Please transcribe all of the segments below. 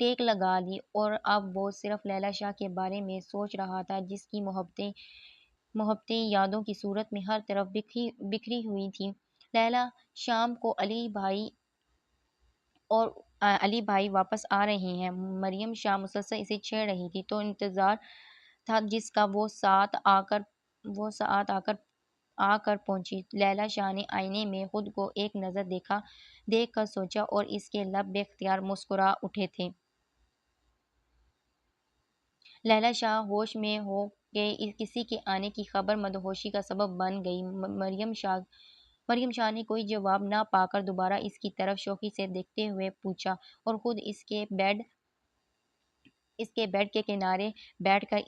ٹیک لگا لی اور اب وہ صرف لیلا شاہ کے بارے میں سوچ رہا تھا جس کی محبتیں یادوں کی صورت میں ہر طرف بکھری ہوئی تھی۔ لیلا شام کو علی بھائی واپس آ رہے ہیں۔ مریم شاہ مسلسل اسے چھیڑ رہی تھی تو انتظار تھا جس کا وہ ساعت آ کر پہنچی۔ لیلا شاہ نے آئینے میں خود کو ایک نظر دیکھ کر سوچا اور اس کے لب بے اختیار مسکرا اٹھے تھے۔ لیلا شاہ ہوش میں ہو کے کسی کے آنے کی خبر مدہوشی کا سبب بن گئی۔ مریم شاہ نے کوئی جواب نہ پا کر دوبارہ اس کی طرف شوقی سے دیکھتے ہوئے پوچھا اور خود اس کے بیڈ کے کنارے بیٹھ کر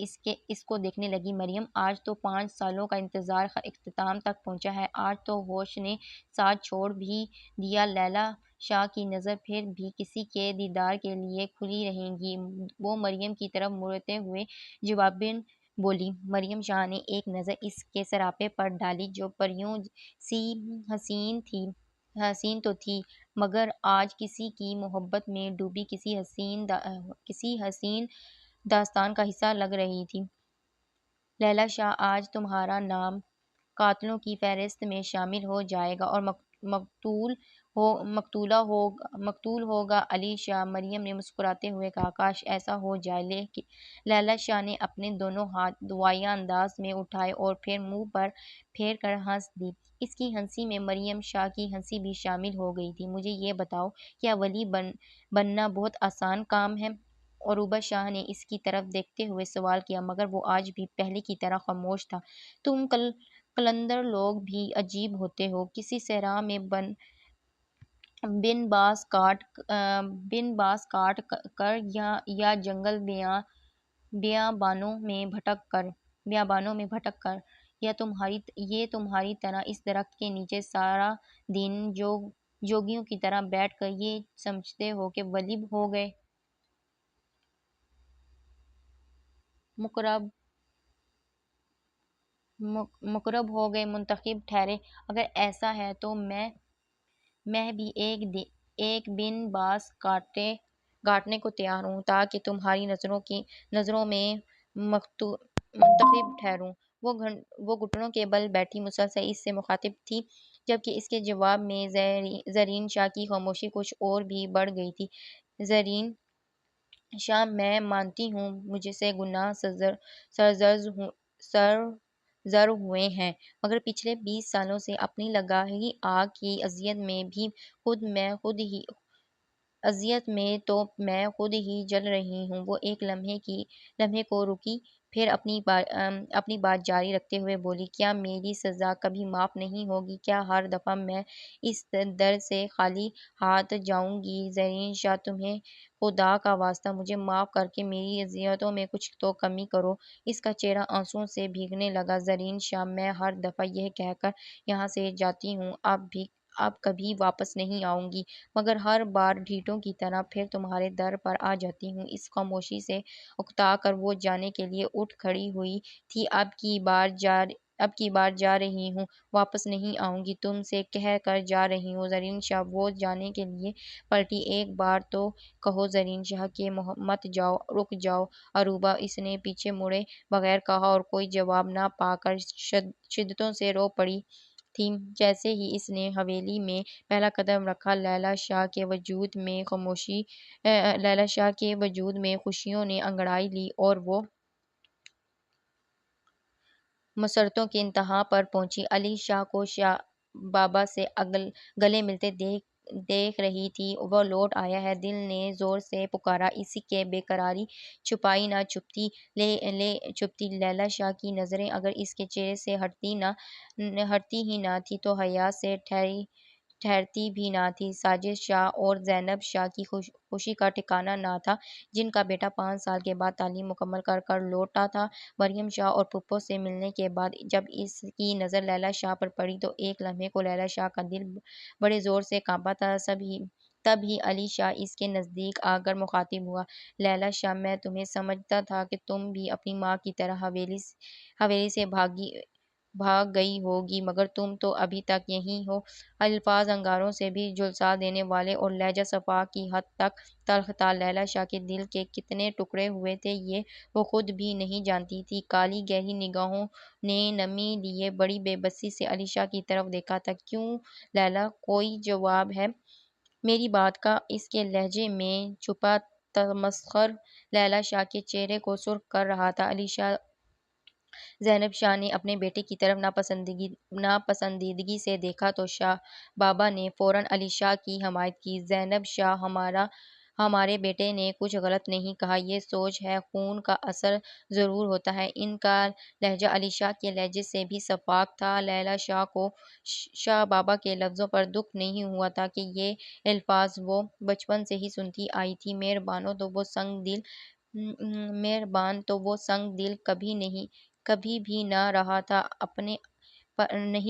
اس کو دیکھنے لگی۔ مریم، آج تو 5 سالوں کا انتظار اختتام تک پہنچا ہے۔ آج تو ہوش نے ساتھ چھوڑ بھی دیا۔ لیلا شاہ کی نظر پھر بھی کسی کے دیدار کے لیے کھلی رہے گی۔ وہ مریم کی طرف مڑتے ہوئے جواباً بولی۔ مریم شاہ نے ایک نظر اس کے سراپے پر ڈالی جو پریوں سی حسین تو تھی مگر آج کسی کی محبت میں ڈوبی کسی حسین داستان کا حصہ لگ رہی تھی۔ لیلا شاہ، آج تمہارا نام قاتلوں کی فہرست میں شامل ہو جائے گا اور مقتول ہوگا علی شاہ۔ مریم نے مسکراتے ہوئے کہا، کاش ایسا ہو جائے۔ لیلا شاہ نے اپنے دونوں ہاتھ دعائیہ انداز میں اٹھائے اور پھر منہ پر پھیر کر ہنس دی۔ اس کی ہنسی میں مریم شاہ کی ہنسی بھی شامل ہو گئی تھی۔ مجھے یہ بتاؤ، کیا ولی بننا بہت آسان کام ہے؟ عروبہ شاہ نے اس کی طرف دیکھتے ہوئے سوال کیا مگر وہ آج بھی پہلے کی طرح خاموش تھا۔ تم قلندر لوگ بھی عجیب ہوتے ہو۔ کسی صحرا میں بن باز کاٹ کر یا جنگل بیابانوں میں بھٹک کر یا تمہاری طرح اس درخت کے نیچے سارا دن جوگیوں کی طرح بیٹھ کر یہ سمجھتے ہو کہ ولی ہو گئے، مقرب ہو گئے، منتخب ٹھہرے؟ اگر ایسا ہے تو میں بھی ایک بن باز کاٹنے کو تیار ہوں تاکہ تمہاری نظروں میں منتخب ٹھہروں۔ وہ گھٹنوں کے بل بیٹھی مسلسل اس سے مخاطب تھی جبکہ اس کے جواب میں زرین شاہ کی خاموشی کچھ اور بھی بڑھ گئی تھی۔ زرین شاہ، میں مانتی ہوں مجھ سے گناہ سرزر ہوئے ہیں مگر پچھلے 20 سالوں سے اپنی لگائی آگ کی اذیت میں خود ہی جل رہی ہوں۔ وہ ایک لمحے کو رکی پھر اپنی بات جاری رکھتے ہوئے بولی، کیا میری سزا کبھی معاف نہیں ہوگی؟ کیا ہر دفعہ میں اس در سے خالی ہاتھ جاؤں گی؟ زرین شاہ، تمہیں خدا کا واسطہ مجھے معاف کر کے میری اذیتوں میں کچھ تو کمی کرو۔ اس کا چہرہ آنسوؤں سے بھیگنے لگا۔ زرین شاہ، میں ہر دفعہ یہ کہہ کر یہاں سے جاتی ہوں اب کبھی واپس نہیں آؤں گی مگر ہر بار ڈھیٹوں کی طرح پھر تمہارے در پر آ جاتی ہوں۔ اس خاموشی سے اکتا کر وہ جانے کے لیے اٹھ کھڑی ہوئی تھی۔ اب کی بار جا رہی ہوں، واپس نہیں آؤں گی، تم سے کہہ کر جا رہی ہوں۔ زرین شاہ وہ جانے کے لیے پلٹی۔ ایک بار تو کہو زرین شاہ کہ مت جاؤ، رک جاؤ۔ عروبہ، اس نے پیچھے مڑے بغیر کہا اور کوئی جواب نہ پا کر شدتوں سے رو پڑی تھی۔ جیسے ہی اس نے حویلی میں پہلا قدم رکھا لیلا شاہ کے وجود میں خوشیوں نے انگڑائی لی اور وہ مسرتوں کی انتہا پر پہنچی۔ علی شاہ کو شاہ بابا سے گلے ملتے دیکھ رہی تھی۔ وہ لوٹ آیا ہے، دل نے زور سے پکارا۔ اس کی بے قراری چھپائی نہ چھپتی۔ لیلا شاہ کی نظریں اگر اس کے چہرے سے ہٹتی ہی نہ تھیں تو حیا سے ٹھہرتی بھی نہ تھیں۔ ساجد شاہ اور زینب شاہ کی خوشی کا ٹھکانہ نہ تھا جن کا بیٹا 5 سال کے بعد تعلیم مکمل کر لوٹا تھا۔ مریم شاہ اور پھپھو سے ملنے کے بعد جب اس کی نظر لیلا شاہ پر پڑی تو ایک لمحے کو لیلا شاہ کا دل بڑے زور سے کانپا تھا۔ تب ہی علی شاہ اس کے نزدیک آ کر مخاطب ہوا، لیلا شاہ، میں تمہیں سمجھتا تھا کہ تم بھی اپنی ماں کی طرح حویلی سے بھاگ گئی ہوگی، مگر تم تو ابھی تک یہیں ہو۔ الفاظ انگاروں سے بھی جھلسا دینے والے اور لہجہ صفا کی حد تک تلخ تھا۔ لیلی شاہ کے دل کے کتنے ٹکڑے ہوئے تھے یہ وہ خود بھی نہیں جانتی تھی۔ کالی گہری نگاہوں نے نمی لیے بڑی بے بسی سے علی شاہ کی طرف دیکھا تھا۔ کیوں لیلی، کوئی جواب ہے میری بات کا؟ اس کے لہجے میں چھپا تمسخر لیلی شاہ کے چہرے کو سرخ کر رہا تھا۔ علی شاہ زینب شاہ نے اپنے بیٹے کی طرف ناپسندیدگی سے دیکھا تو شاہ بابا نے فوراً علی شاہ کی حمایت کی۔ زینب شاہ، ہمارے بیٹے نے کچھ غلط نہیں کہا، یہ سوچ ہے، خون کا اثر ضرور ہوتا ہے۔ ان کا لہجہ علی شاہ کے لہجے سے بھی شفاف تھا۔ لیلی شاہ کو شاہ بابا کے لفظوں پر دکھ نہیں ہوا تھا کہ یہ الفاظ وہ بچپن سے ہی سنتی آئی تھی۔ مہربان تو وہ سنگ دل کبھی بھی نہیں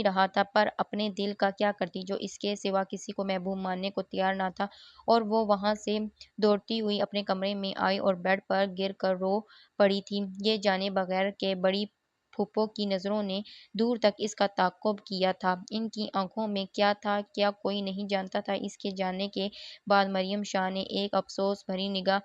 رہا تھا، پر اپنے دل کا کیا کرتی جو اس کے سوا کسی کو محبوب ماننے کو تیار نہ تھا۔ اور وہ وہاں سے دوڑتی ہوئی اپنے کمرے میں آئی اور بیڈ پر گر کر رو پڑی تھی، یہ جانے بغیر کہ بڑی پھوپھو کی نظروں نے دور تک اس کا تعاقب کیا تھا۔ ان کی آنکھوں میں کیا تھا، کیا کوئی نہیں جانتا تھا؟ اس کے جانے کے بعد مریم شاہ نے ایک افسوس بھری نگاہ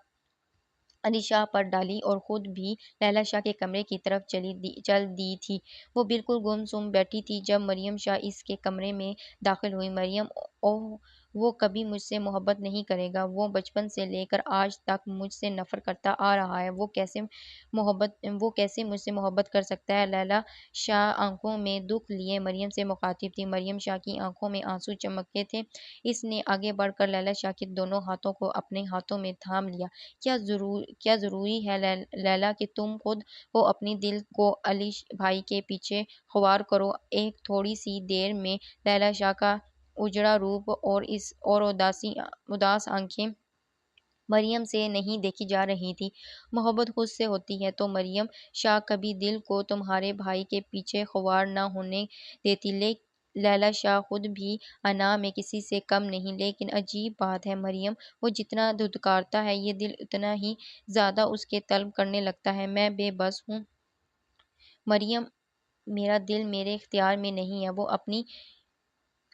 علی شاہ پر ڈالی اور خود بھی لیلی شاہ کے کمرے کی طرف چل دی تھی۔ وہ بالکل گم سم بیٹھی تھی جب مریم شاہ اس کے کمرے میں داخل ہوئی۔ مریم، اوہ، وہ کبھی مجھ سے محبت نہیں کرے گا، وہ بچپن سے لے کر آج تک مجھ سے نفرت کرتا آ رہا ہے، وہ کیسے مجھ سے محبت کر سکتا ہے؟ لیلی شاہ آنکھوں میں دکھ لیے مریم سے مخاطب تھی۔ مریم شاہ کی آنکھوں میں آنسو چمکتے تھے۔ اس نے آگے بڑھ کر لیلی شاہ کے دونوں ہاتھوں کو اپنے ہاتھوں میں تھام لیا۔ کیا ضروری ہے لیلی کہ تم خود ہو اپنی دل کو علی بھائی کے پیچھے خوار کرو؟ ایک تھوڑی سی دیر میں لیلی شاہ کا اجڑا روپ اور اداس آنکھیں مریم سے نہیں دیکھی جا رہی تھی۔ محبت خود سے ہوتی ہے تو مریم شاہ کبھی دل کو تمہارے بھائی کے پیچھے خوار نہ ہونے دیتی۔ لیلی شاہ خود بھی انا میں کسی سے کم نہیں، لیکن عجیب بات ہے مریم، وہ جتنا دھتکارتا ہے یہ دل اتنا ہی زیادہ اس کے طلب کرنے لگتا ہے۔ میں بے بس ہوں مریم، میرا دل میرے اختیار میں نہیں ہے۔ وہ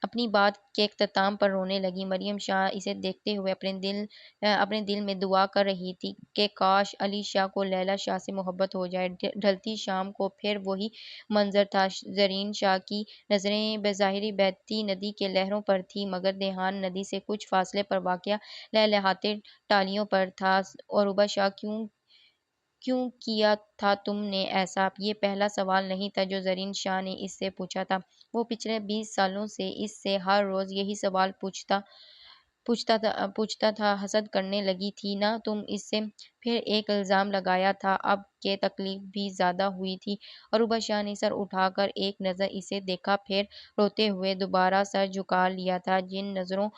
اپنی بات کے اختتام پر رونے لگی۔ مریم شاہ اسے دیکھتے ہوئے اپنے دل میں دعا کر رہی تھی کہ کاش علی شاہ کو لیلی شاہ سے محبت ہو جائے۔ ڈھلتی شام کو پھر وہی منظر تھا۔ زرین شاہ کی نظریں بظاہر بہتی ندی کے لہروں پر تھیں، مگر دھیان ندی سے کچھ فاصلے پر واقع لہلہاتے ٹالیوں پر تھا۔ عروبہ شاہ، کیوں کیا تھا تم نے ایسا؟ یہ پہلا سوال نہیں تھا جو زرین شاہ نے اس سے پوچھا تھا۔ وہ پچھلے 20 سالوں سے اس سے ہر روز یہی سوال پوچھتا تھا۔ حسد کرنے لگی تھی نا تم اس سے؟ پھر ایک الزام لگایا تھا اب کہ تکلیف بھی زیادہ ہوئی تھی۔ عروبہ شاہ نے سر اٹھا کر ایک نظر اسے دیکھا، پھر روتے ہوئے دوبارہ سر جھکا لیا تھا۔ جن نظروں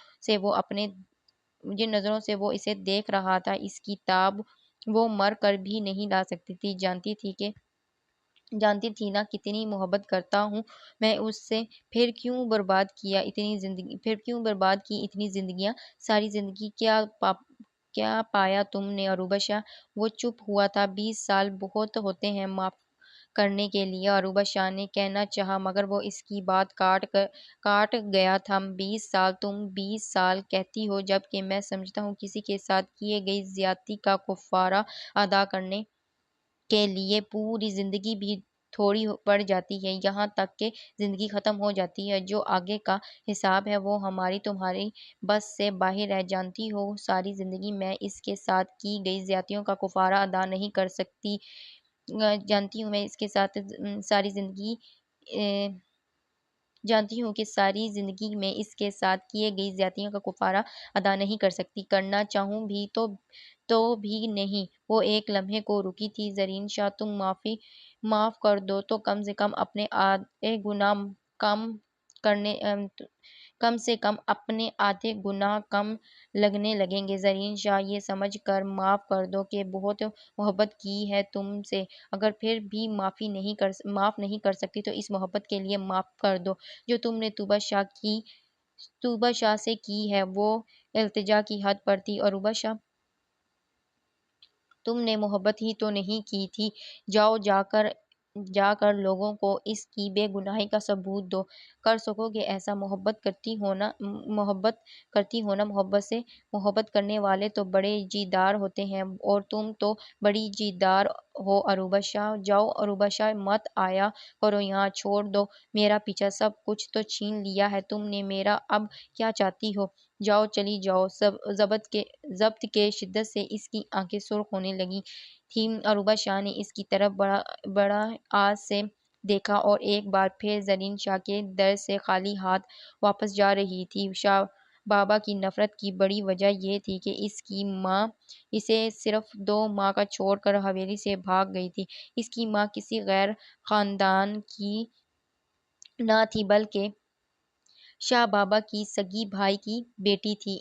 سے وہ اسے دیکھ رہا تھا اس کی تاب وہ مر کر بھی نہیں لا سکتی تھی۔ جانتی تھی نا کتنی محبت کرتا ہوں میں اس سے، پھر کیوں برباد کی اتنی زندگیاں، ساری زندگی؟ کیا پایا تم نے عروبہ شاہ؟ وہ چپ ہوا تھا۔ 20 سال بہت ہوتے ہیں معاف کرنے کے لیے، عروبہ شاہ نے کہنا چاہا، مگر وہ اس کی بات کاٹ گیا تھا۔ 20 سال؟ تم 20 سال کہتی ہو، جبکہ میں سمجھتا ہوں کسی کے ساتھ کیے گئی زیادتی کا کفارہ ادا کرنے کے لیے پوری زندگی بھی تھوڑی پڑ جاتی ہے، یہاں تک کہ زندگی ختم ہو جاتی ہے۔ جو آگے کا حساب ہے وہ ہماری تمہاری بس سے باہر ہے۔ جانتی ہو ساری زندگی میں اس کے ساتھ کی گئی زیادتیوں کا کفارہ ادا نہیں کر سکتی۔ جانتی ہوں کہ ساری زندگی میں اس کے ساتھ کیے گئی زیادتیوں کا کفارہ ادا نہیں کر سکتی، کرنا چاہوں بھی تو بھی نہیں۔ وہ ایک لمحے کو رکی تھی۔ زرین شاہ، تم معاف کر دو تو کم سے کم اپنے آدھے گناہ کم لگنے لگیں گے۔ زرین شاہ، یہ سمجھ کر معاف کر دو کہ بہت محبت کی ہے تم سے، اگر پھر بھی معاف نہیں کر سکتی تو اس محبت کے لیے معاف کر دو جو تم نے طوبہ شاہ سے کی ہے۔ وہ التجا کی حد پر تھی۔ عروبہ شاہ، تم نے محبت ہی تو نہیں کی تھی، جاؤ جا کر جا کر لوگوں کو اس کی بے گناہی کا ثبوت دو کر سکو گے۔ ایسا محبت سے محبت کرنے والے تو بڑے جیدار ہوتے ہیں اور تم تو بڑی جیدار ہو عروبہ شاہ۔ جاؤ عروبہ شاہ، مت آیا کرو یہاں، چھوڑ دو میرا پیچھا، سب کچھ تو چھین لیا ہے تم نے میرا، اب کیا چاہتی ہو؟ جاؤ، چلی جاؤ۔ ضبط کے شدت سے اس کی آنکھیں سرخ ہونے لگی تھیں۔ عروبہ شاہ نے اس کی طرف بڑا آس سے دیکھا اور ایک بار پھر زرین شاہ کے در سے خالی ہاتھ واپس جا رہی تھی۔ شاہ بابا کی نفرت کی بڑی وجہ یہ تھی کہ اس کی ماں اسے صرف 2 ماہ کا چھوڑ کر حویلی سے بھاگ گئی تھی۔ اس کی ماں کسی غیر خاندان کی نہ تھی بلکہ شاہ بابا کی سگی بھائی کی بیٹی تھی۔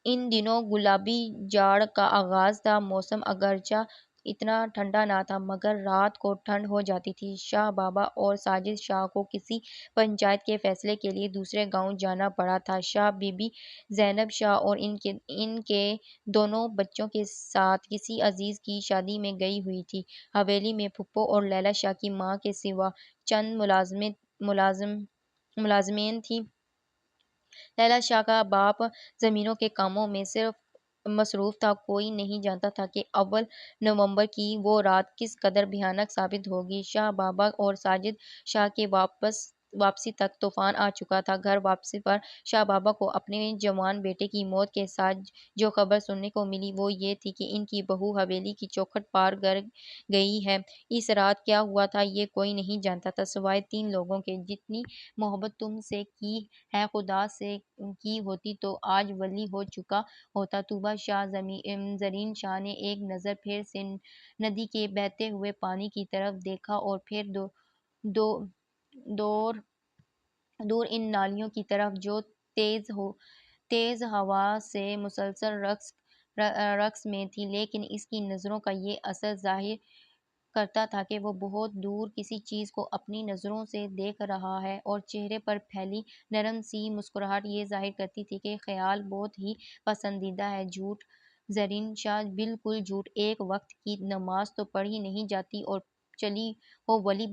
ان دنوں گلابی جاڑ کا آغاز تھا۔ موسم اگرچہ اتنا ٹھنڈا نہ تھا مگر رات کو ٹھنڈ ہو جاتی تھی۔ شاہ بابا اور ساجد شاہ کو کسی پنچایت کے فیصلے کے لیے دوسرے گاؤں جانا پڑا تھا۔ شاہ بی بی زینب شاہ اور ان کے دونوں بچوں کے ساتھ کسی عزیز کی شادی میں گئی ہوئی تھی۔ حویلی میں پھپھو اور لیلا شاہ کی ماں کے سوا چند ملازمین تھیں۔ لیلا شاہ کا باپ زمینوں کے کاموں میں مصروف تھا۔ کوئی نہیں جانتا تھا کہ اول نومبر کی وہ رات کس قدر بھیانک ثابت ہوگی۔ شاہ بابا اور ساجد شاہ کی واپسی تک طوفان آ چکا تھا۔ گھر واپسی پر شاہ بابا کو اپنے جوان بیٹے کی موت کے ساتھ جو خبر سننے کو ملی وہ یہ تھی کہ ان کی بہو حویلی کی چوکھٹ پار کر گئی ہے۔ اس رات کیا ہوا تھا یہ کوئی نہیں جانتا تھا سوائے 3 لوگوں کے۔ جتنی محبت تم سے کی ہے خدا سے کی ہوتی تو آج ولی ہو چکا ہوتا۔ طوبہ شاہ۔ زرین شاہ نے ایک نظر پھر سے ندی کے بہتے ہوئے پانی کی طرف دیکھا اور پھر دور ان نالیوں کی طرف جو تیز ہوا سے مسلسل رقص میں تھی، لیکن اس کی نظروں کا یہ اثر ظاہر کرتا تھا کہ وہ بہت دور کسی چیز کو اپنی نظروں سے دیکھ رہا ہے، اور چہرے پر پھیلی نرم سی مسکراہٹ یہ ظاہر کرتی تھی کہ خیال بہت ہی پسندیدہ ہے۔ جھوٹ زرین شاہ، بالکل جھوٹ۔ ایک وقت کی نماز تو پڑھی نہیں جاتی اور چلی ہو ولی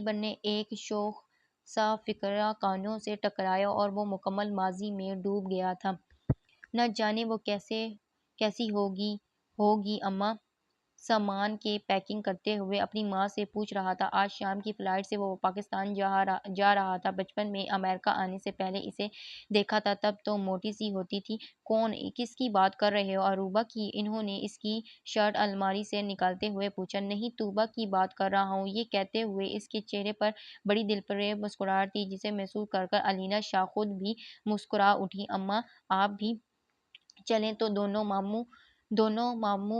بننے۔ ایک شوخ سا فقرہ کانوں سے ٹکرایا اور وہ مکمل ماضی میں ڈوب گیا تھا۔ نہ جانے وہ کیسی ہوگی اماں؟ سامان کی پیکنگ کرتے ہوئے اپنی ماں سے پوچھ رہا تھا۔ آج شام کی فلائٹ سے وہ پاکستان جا رہا تھا۔ بچپن میں امریکہ آنے سے پہلے اسے دیکھا تھا، تب تو موٹی سی ہوتی تھی۔ کون؟ کس کی بات کر رہے ہو؟ عروبہ کی۔ انہوں نے اس کی شرٹ الماری سے نکالتے ہوئے پوچھا۔ نہیں، طوبہ کی بات کر رہا ہوں۔ یہ کہتے ہوئے اس کے چہرے پر بڑی دلفریب مسکراہٹ تھی جسے محسوس کر کر علینا شاہ خود بھی مسکرا اٹھی۔ اماں آپ بھی چلیں تو دونوں ماموں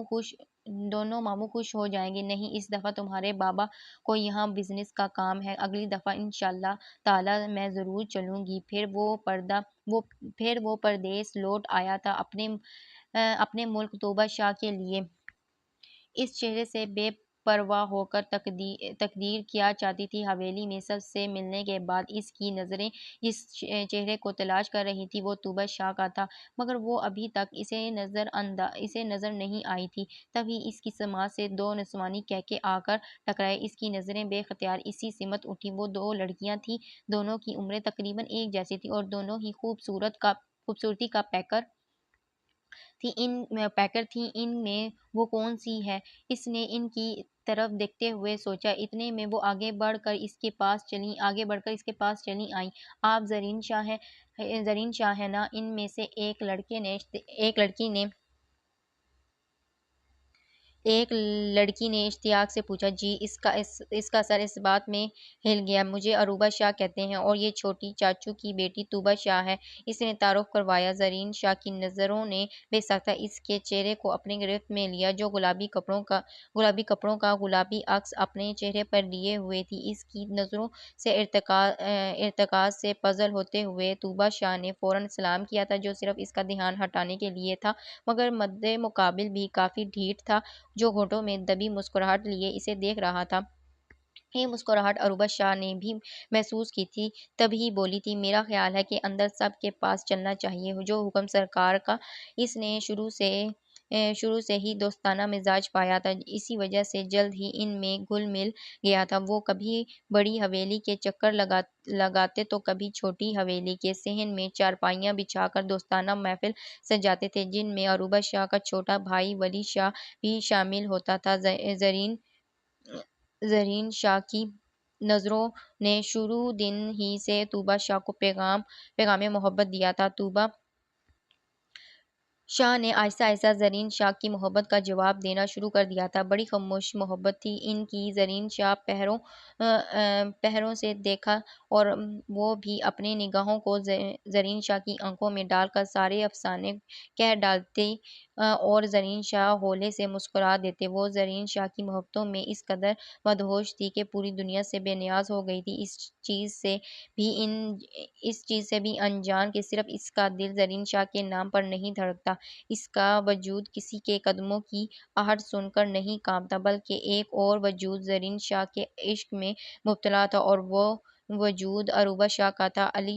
خوش ہو جائیں گے۔ نہیں، اس دفعہ تمہارے بابا کو یہاں بزنس کا کام ہے، اگلی دفعہ انشاءاللہ تعالی میں ضرور چلوں گی۔ پھر وہ پردیس لوٹ آیا تھا اپنے ملک طوبہ شاہ کے لیے۔ اس چہرے سے بے پرواہ ہو کر تقدیر کیا چاہتی تھی۔ حویلی میں سب سے ملنے کے بعد اس کی نظریں جس چہرے کو تلاش کر رہی تھیں وہ طوبہ شاہ کا تھا، مگر وہ ابھی تک اسے نظر نہیں آئی تھی۔ تبھی اس کی سماعت سے 2 نسوانی کہکے آ کر ٹکرائے۔ اس کی نظریں بے اختیار اسی سمت اٹھیں۔ وہ 2 لڑکیاں تھیں، دونوں کی عمریں تقریباً ایک جیسی تھیں اور دونوں ہی خوبصورتی کا پیکر تھیں۔ ان میں وہ کون سی ہے؟ اس نے ان کی طرف دیکھتے ہوئے سوچا۔ اتنے میں وہ آگے بڑھ کر اس کے پاس چلی آئیں۔ آپ زرین شاہ ہیں نا؟ ان میں سے ایک لڑکی نے اشتیاق سے پوچھا۔ جی۔ اس کا سر اس بات میں ہل گیا۔ مجھے عروبہ شاہ کہتے ہیں اور یہ چھوٹی چاچو کی بیٹی طوبہ شاہ ہے، اس نے تعارف کروایا۔ زرین شاہ کی نظروں نے بے ساختہ اس کے چہرے کو اپنی گرفت میں لیا جو گلابی کپڑوں کا گلابی عکس اپنے چہرے پر لیے ہوئے تھی۔ اس کی نظروں سے ارتکاز سے پزل ہوتے ہوئے طوبہ شاہ نے فوراً سلام کیا تھا جو صرف اس کا دھیان ہٹانے کے لیے تھا، مگر مد مقابل بھی کافی ڈھیٹ تھا، جو ہونٹوں میں دبی مسکراہٹ لیے اسے دیکھ رہا تھا۔ یہ مسکراہٹ عروبہ شاہ نے بھی محسوس کی تھی، تبھی بولی تھی۔ میرا خیال ہے کہ اندر سب کے پاس چلنا چاہیے جو حکم سرکار کا۔ اس نے شروع سے شروع سے ہی دوستانہ مزاج پایا تھا، اسی وجہ سے جلد ہی ان میں گھل مل گیا تھا۔ وہ کبھی بڑی حویلی کے چکر لگاتے تو کبھی چھوٹی حویلی کے صحن میں چارپائیاں بچھا کر دوستانہ محفل سجاتے تھے، جن میں عروبہ شاہ کا چھوٹا بھائی ولی شاہ بھی شامل ہوتا تھا۔ زرین شاہ کی نظروں نے شروع دن ہی سے طوبہ شاہ کو پیغام محبت دیا تھا۔ طوبہ شاہ نے آہستہ آہستہ زرین شاہ کی محبت کا جواب دینا شروع کر دیا تھا۔ بڑی خاموش محبت تھی ان کی۔ زرین شاہ پہروں سے دیکھا اور وہ بھی اپنی نگاہوں کو زرین شاہ کی آنکھوں میں ڈال کر سارے افسانے کہہ ڈالتے اور زرین شاہ ہولے سے مسکرا دیتے۔ وہ زرین شاہ کی محبتوں میں اس قدر مدہوش تھی کہ پوری دنیا سے بے نیاز ہو گئی تھی، اس چیز سے بھی انجان کہ صرف اس کا دل زرین شاہ کے نام پر نہیں دھڑکتا، اس کا وجود کسی کے قدموں کی آہٹ سن کر نہیں کانپتا، بلکہ ایک اور وجود زرین شاہ کے عشق میں مبتلا تھا، اور وہ وجود عروبہ شاہ کا تھا۔ علی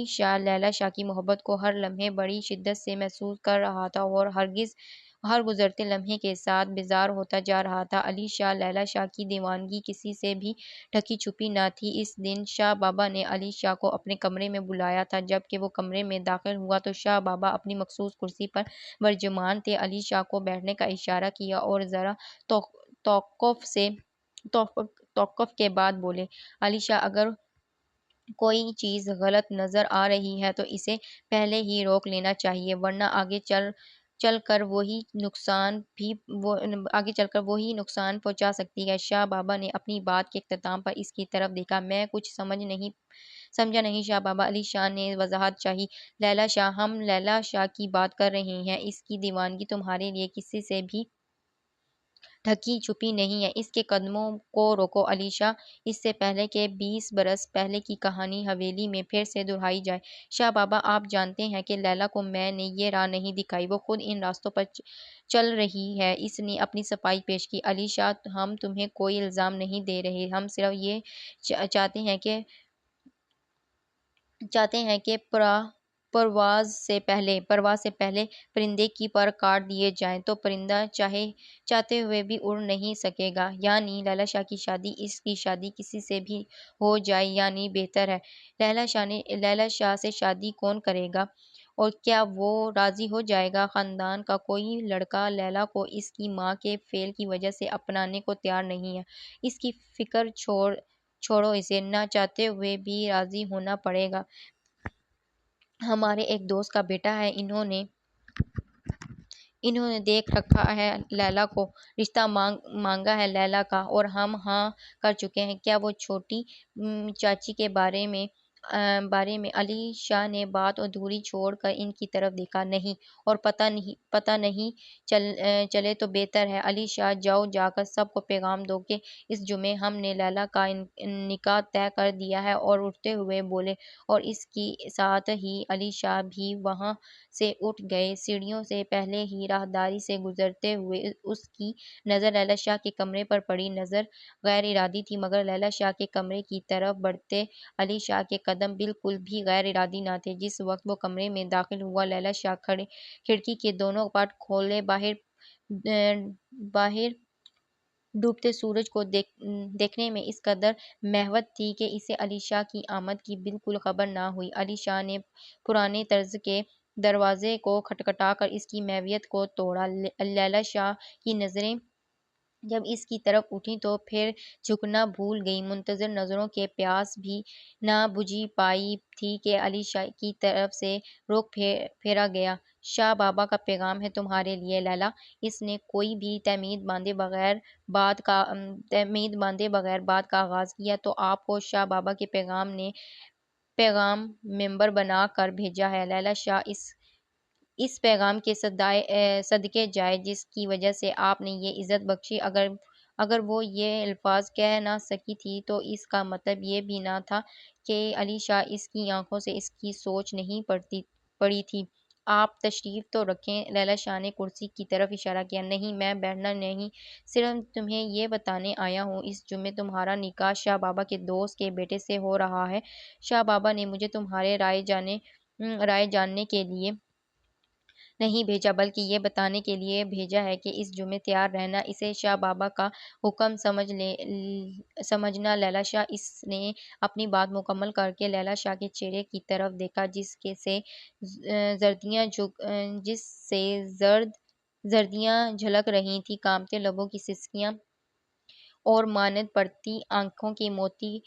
شاہ لیلی شاہ کی محبت کو ہر لمحے بڑی شدت سے محسوس کر رہا تھا اور ہر گزرتے لمحے کے ساتھ بیزار ہوتا جا رہا تھا۔ علی شاہ لیلی شاہ کی دیوانگی کسی سے بھی ڈھکی چھپی نہ تھی۔ اس دن شاہ بابا نے علی شاہ کو اپنے کمرے میں بلایا تھا۔ جب کہ وہ کمرے میں داخل ہوا تو شاہ بابا اپنی مخصوص کرسی پر برجمان تھے۔ علی شاہ کو بیٹھنے کا اشارہ کیا اور ذرا توقف کے بعد بولے، علی شاہ، اگر کوئی چیز غلط نظر آ رہی ہے تو اسے پہلے ہی روک لینا چاہیے، ورنہ آگے چل کر وہی نقصان پہنچا سکتی ہے۔ شاہ بابا نے اپنی بات کے اختتام پر اس کی طرف دیکھا۔ میں کچھ سمجھا نہیں شاہ بابا، علی شاہ نے وضاحت چاہی۔ لیلی شاہ، ہم لیلی شاہ کی بات کر رہے ہیں۔ اس کی دیوانگی تمہارے لیے کسی سے بھی ڈھکی چھپی نہیں ہے، اس کے قدموں کو روکو علی شاہ، اس سے پہلے کہ 20 برس پہلے کی کہانی حویلی میں پھر سے دہرائی جائے۔ شاہ بابا، آپ جانتے ہیں کہ لیلی کو میں نے یہ راہ نہیں دکھائی، وہ خود ان راستوں پر چل رہی ہے، اس نے اپنی صفائی پیش کی۔ علی شاہ، ہم تمہیں کوئی الزام نہیں دے رہے، ہم صرف یہ چاہتے ہیں کہ پرواز سے پہلے پرندے کی پر کاٹ دیے جائیں تو پرندہ چاہتے ہوئے بھی اڑ نہیں سکے گا۔ یعنی لیلی شاہ کی شادی، اس کی شادی کسی سے بھی ہو جائے، یعنی بہتر ہے۔ لیلی شاہ سے شادی کون کرے گا اور کیا وہ راضی ہو جائے گا؟ خاندان کا کوئی لڑکا لیلی کو اس کی ماں کے فعل کی وجہ سے اپنانے کو تیار نہیں ہے۔ اس کی فکر چھوڑو، اسے نہ چاہتے ہوئے بھی راضی ہونا پڑے گا۔ ہمارے ایک دوست کا بیٹا ہے، انہوں نے دیکھ رکھا ہے لیلی کو، رشتہ مانگا ہے لیلی کا، اور ہم ہاں کر چکے ہیں۔ کیا وہ چھوٹی چاچی کے بارے میں؟ علی شاہ نے بات ادھوری چھوڑ کر ان کی طرف دیکھا۔ نہیں، اور پتہ نہیں چلے تو بہتر ہے۔ علی شاہ، جاؤ، جا کر سب کو پیغام دو کہ اس جمعے ہم نے لیلی کا نکاح طے کر دیا ہے، اور اٹھتے ہوئے بولے، اور اس کے ساتھ ہی علی شاہ بھی وہاں سے اٹھ گئے۔ سیڑھیوں سے پہلے ہی راہداری سے گزرتے ہوئے اس کی نظر لیلی شاہ کے کمرے پر پڑی۔ نظر غیر ارادی تھی، مگر لیلی شاہ کے کمرے کی طرف بڑھتے علی شاہ کے قدم بالکل بھی غیر ارادی نہ تھے۔ جس وقت وہ کمرے میں داخل ہوا، لیلی شاہ کھڑکی کے دونوں پٹ کھولے باہر ڈوبتے سورج کو دیکھنے میں اس قدر محو تھی کہ اسے علی شاہ کی آمد کی بالکل خبر نہ ہوئی۔ علی شاہ نے پرانے طرز کے دروازے کو کھٹکھٹا کر اس کی محویت کو توڑا۔ لیلی شاہ کی نظریں جب اس کی طرف اٹھیں تو پھر جھکنا بھول گئیں۔ منتظر نظروں کی پیاس بھی نہ بجھ پائی تھی کہ علی شاہ کی طرف سے رخ پھیرا گیا۔ شاہ بابا کا پیغام ہے تمہارے لیے لیلی۔ اس نے کوئی بھی تمہید باندھے بغیر بات کا آغاز کیا تو آپ کو شاہ بابا کے پیغام ممبر بنا کر بھیجا ہے۔ لیلی شاہ، اس پیغام کے صدقے جائے جس کی وجہ سے آپ نے یہ عزت بخشی۔ اگر وہ یہ الفاظ کہہ نہ سکی تھی تو اس کا مطلب یہ بھی نہ تھا کہ علی شاہ اس کی آنکھوں سے اس کی سوچ نہیں پڑی تھی۔ آپ تشریف تو رکھیں۔ لیلی شاہ نے کرسی کی طرف اشارہ کیا۔ نہیں، میں بیٹھنا نہیں، صرف تمہیں یہ بتانے آیا ہوں، اس جمعے تمہارا نکاح شاہ بابا کے دوست کے بیٹے سے ہو رہا ہے۔ شاہ بابا نے مجھے تمہاری رائے جاننے کے لیے نہیں بھیجا بلکہ یہ بتانے کے لیے بھیجا ہے کہ اس جمعے تیار رہنا۔ اسے شاہ بابا کا حکم سمجھنا۔ لیلا شاہ اس نے اپنی بات مکمل کر کے لیلا شاہ کے چہرے کی طرف دیکھا جس سے زردیاں جھلک رہی تھیں۔ کانپتے لبوں کی سسکیاں اور مانند پڑتی آنکھوں کے موتی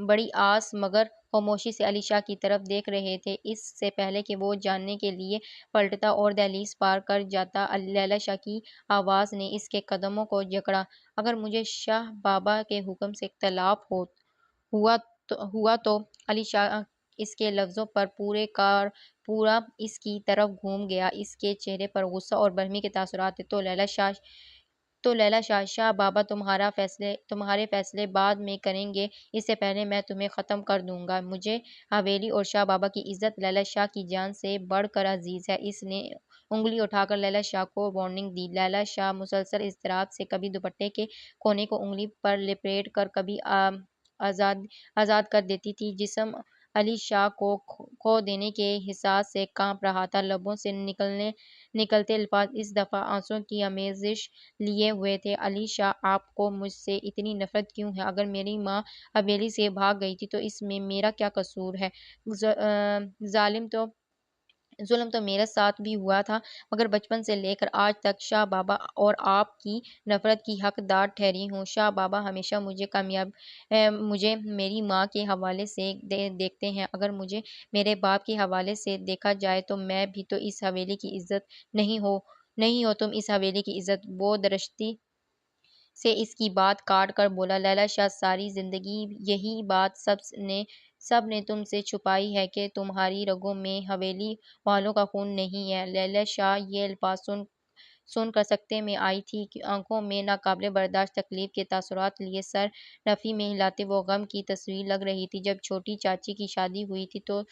بڑی آس مگر خاموشی سے علی شاہ کی طرف دیکھ رہے تھے۔ اس سے پہلے کہ وہ جاننے کے لیے پلٹتا اور دہلیز پار کر جاتا، لیلا شاہ کی آواز نے اس کے قدموں کو جکڑا۔ اگر مجھے شاہ بابا کے حکم سے اختلاف ہوا تو علی شاہ اس کے لفظوں پر پورا اس کی طرف گھوم گیا۔ اس کے چہرے پر غصہ اور برہمی کے تاثرات تھے۔ تو لیلا شاہ، شاہ بابا تمہارے فیصلے بعد میں کریں گے، اس سے پہلے میں تمہیں ختم کر دوں گا۔ مجھے حویلی اور شاہ بابا کی عزت لیلا شاہ کی جان سے بڑھ کر عزیز ہے۔ اس نے انگلی اٹھا کر لیلا شاہ کو وارننگ دی۔ لیلا شاہ مسلسل اضطراب سے کبھی دوپٹے کے کونے کو انگلی پر لپیٹ کر کبھی آزاد کر دیتی تھی۔ جسم علی شاہ کو کھو دینے کے احساس سے کانپ رہا تھا۔ لبوں سے نکلتے الفاظ اس دفعہ آنسوؤں کی آمیزش لیے ہوئے تھے۔ علی شاہ، آپ کو مجھ سے اتنی نفرت کیوں ہے؟ اگر میری ماں حویلی سے بھاگ گئی تھی تو اس میں میرا کیا قصور ہے؟ ظلم تو میرے ساتھ بھی ہوا تھا، مگر بچپن سے لے کر آج تک شاہ بابا اور آپ کی نفرت کی حقدار ٹھہری ہوں۔ شاہ بابا ہمیشہ مجھے میری ماں کے حوالے سے دیکھتے ہیں۔ اگر مجھے میرے باپ کے حوالے سے دیکھا جائے تو میں بھی تو اس حویلی کی عزت نہیں ہو تم اس حویلی کی عزت۔ وہ درشتی سے اس کی بات کاٹ کر بولا۔ لیلا شاہ، ساری زندگی یہی بات سب نے تم سے چھپائی ہے کہ تمہاری رگوں میں حویلی والوں کا خون نہیں ہے۔ لیلا شاہ یہ الفاظ سن کر سکتے میں آئی تھی کہ آنکھوں میں ناقابل برداشت تکلیف کے تاثرات لیے سر رفیع میں ہلاتے وہ غم کی تصویر لگ رہی تھی۔ جب چھوٹی چاچی کی شادی ہوئی تھی تو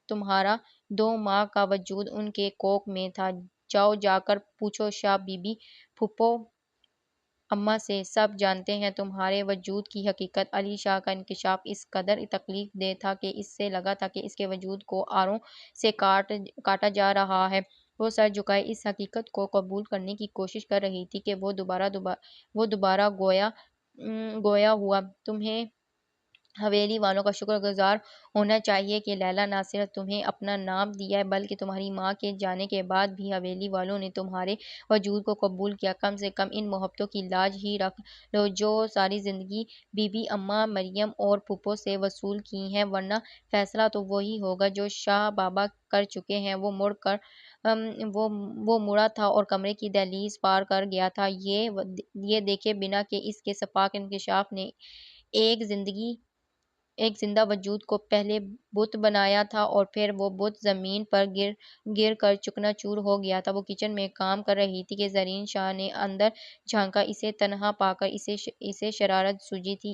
تمہارا 2 ماہ کا وجود ان کے کوکھ میں تھا۔ جاؤ جا کر پوچھو شاہ بی بی، پھوپھو اماں سے، سب جانتے ہیں تمہارے وجود کی حقیقت۔ علی شاہ کا انکشاف اس قدر تکلیف دہ تھا کہ اس سے لگا تھا کہ اس کے وجود کو آروں سے کاٹا جا رہا ہے۔ وہ سر جھکائے اس حقیقت کو قبول کرنے کی کوشش کر رہی تھی کہ وہ دوبارہ گویا ہوا۔ تمہیں حویلی والوں کا شکر گزار ہونا چاہیے کہ لیلا نہ صرف تمہیں اپنا نام دیا ہے بلکہ تمہاری ماں کے جانے کے بعد بھی حویلی والوں نے تمہارے وجود کو قبول کیا۔ کم سے کم ان محبتوں کی لاج ہی رکھ لو جو ساری زندگی بی بی اماں، مریم اور پھوپھو سے وصول کی ہیں، ورنہ فیصلہ تو وہی ہوگا جو شاہ بابا کر چکے ہیں۔ وہ مڑا تھا اور کمرے کی دہلیز پار کر گیا تھا، یہ دیکھے بنا کہ اس کے سپاک انکشاف نے ایک زندہ وجود کو پہلے بت بنایا تھا اور پھر وہ بت زمین پر گر کر چکنا چور ہو گیا تھا۔ وہ کچن میں کام کر رہی تھی کہ زرین شاہ نے اندر جھانکا۔ اسے تنہا پا کر اسے شرارت سوجی تھی۔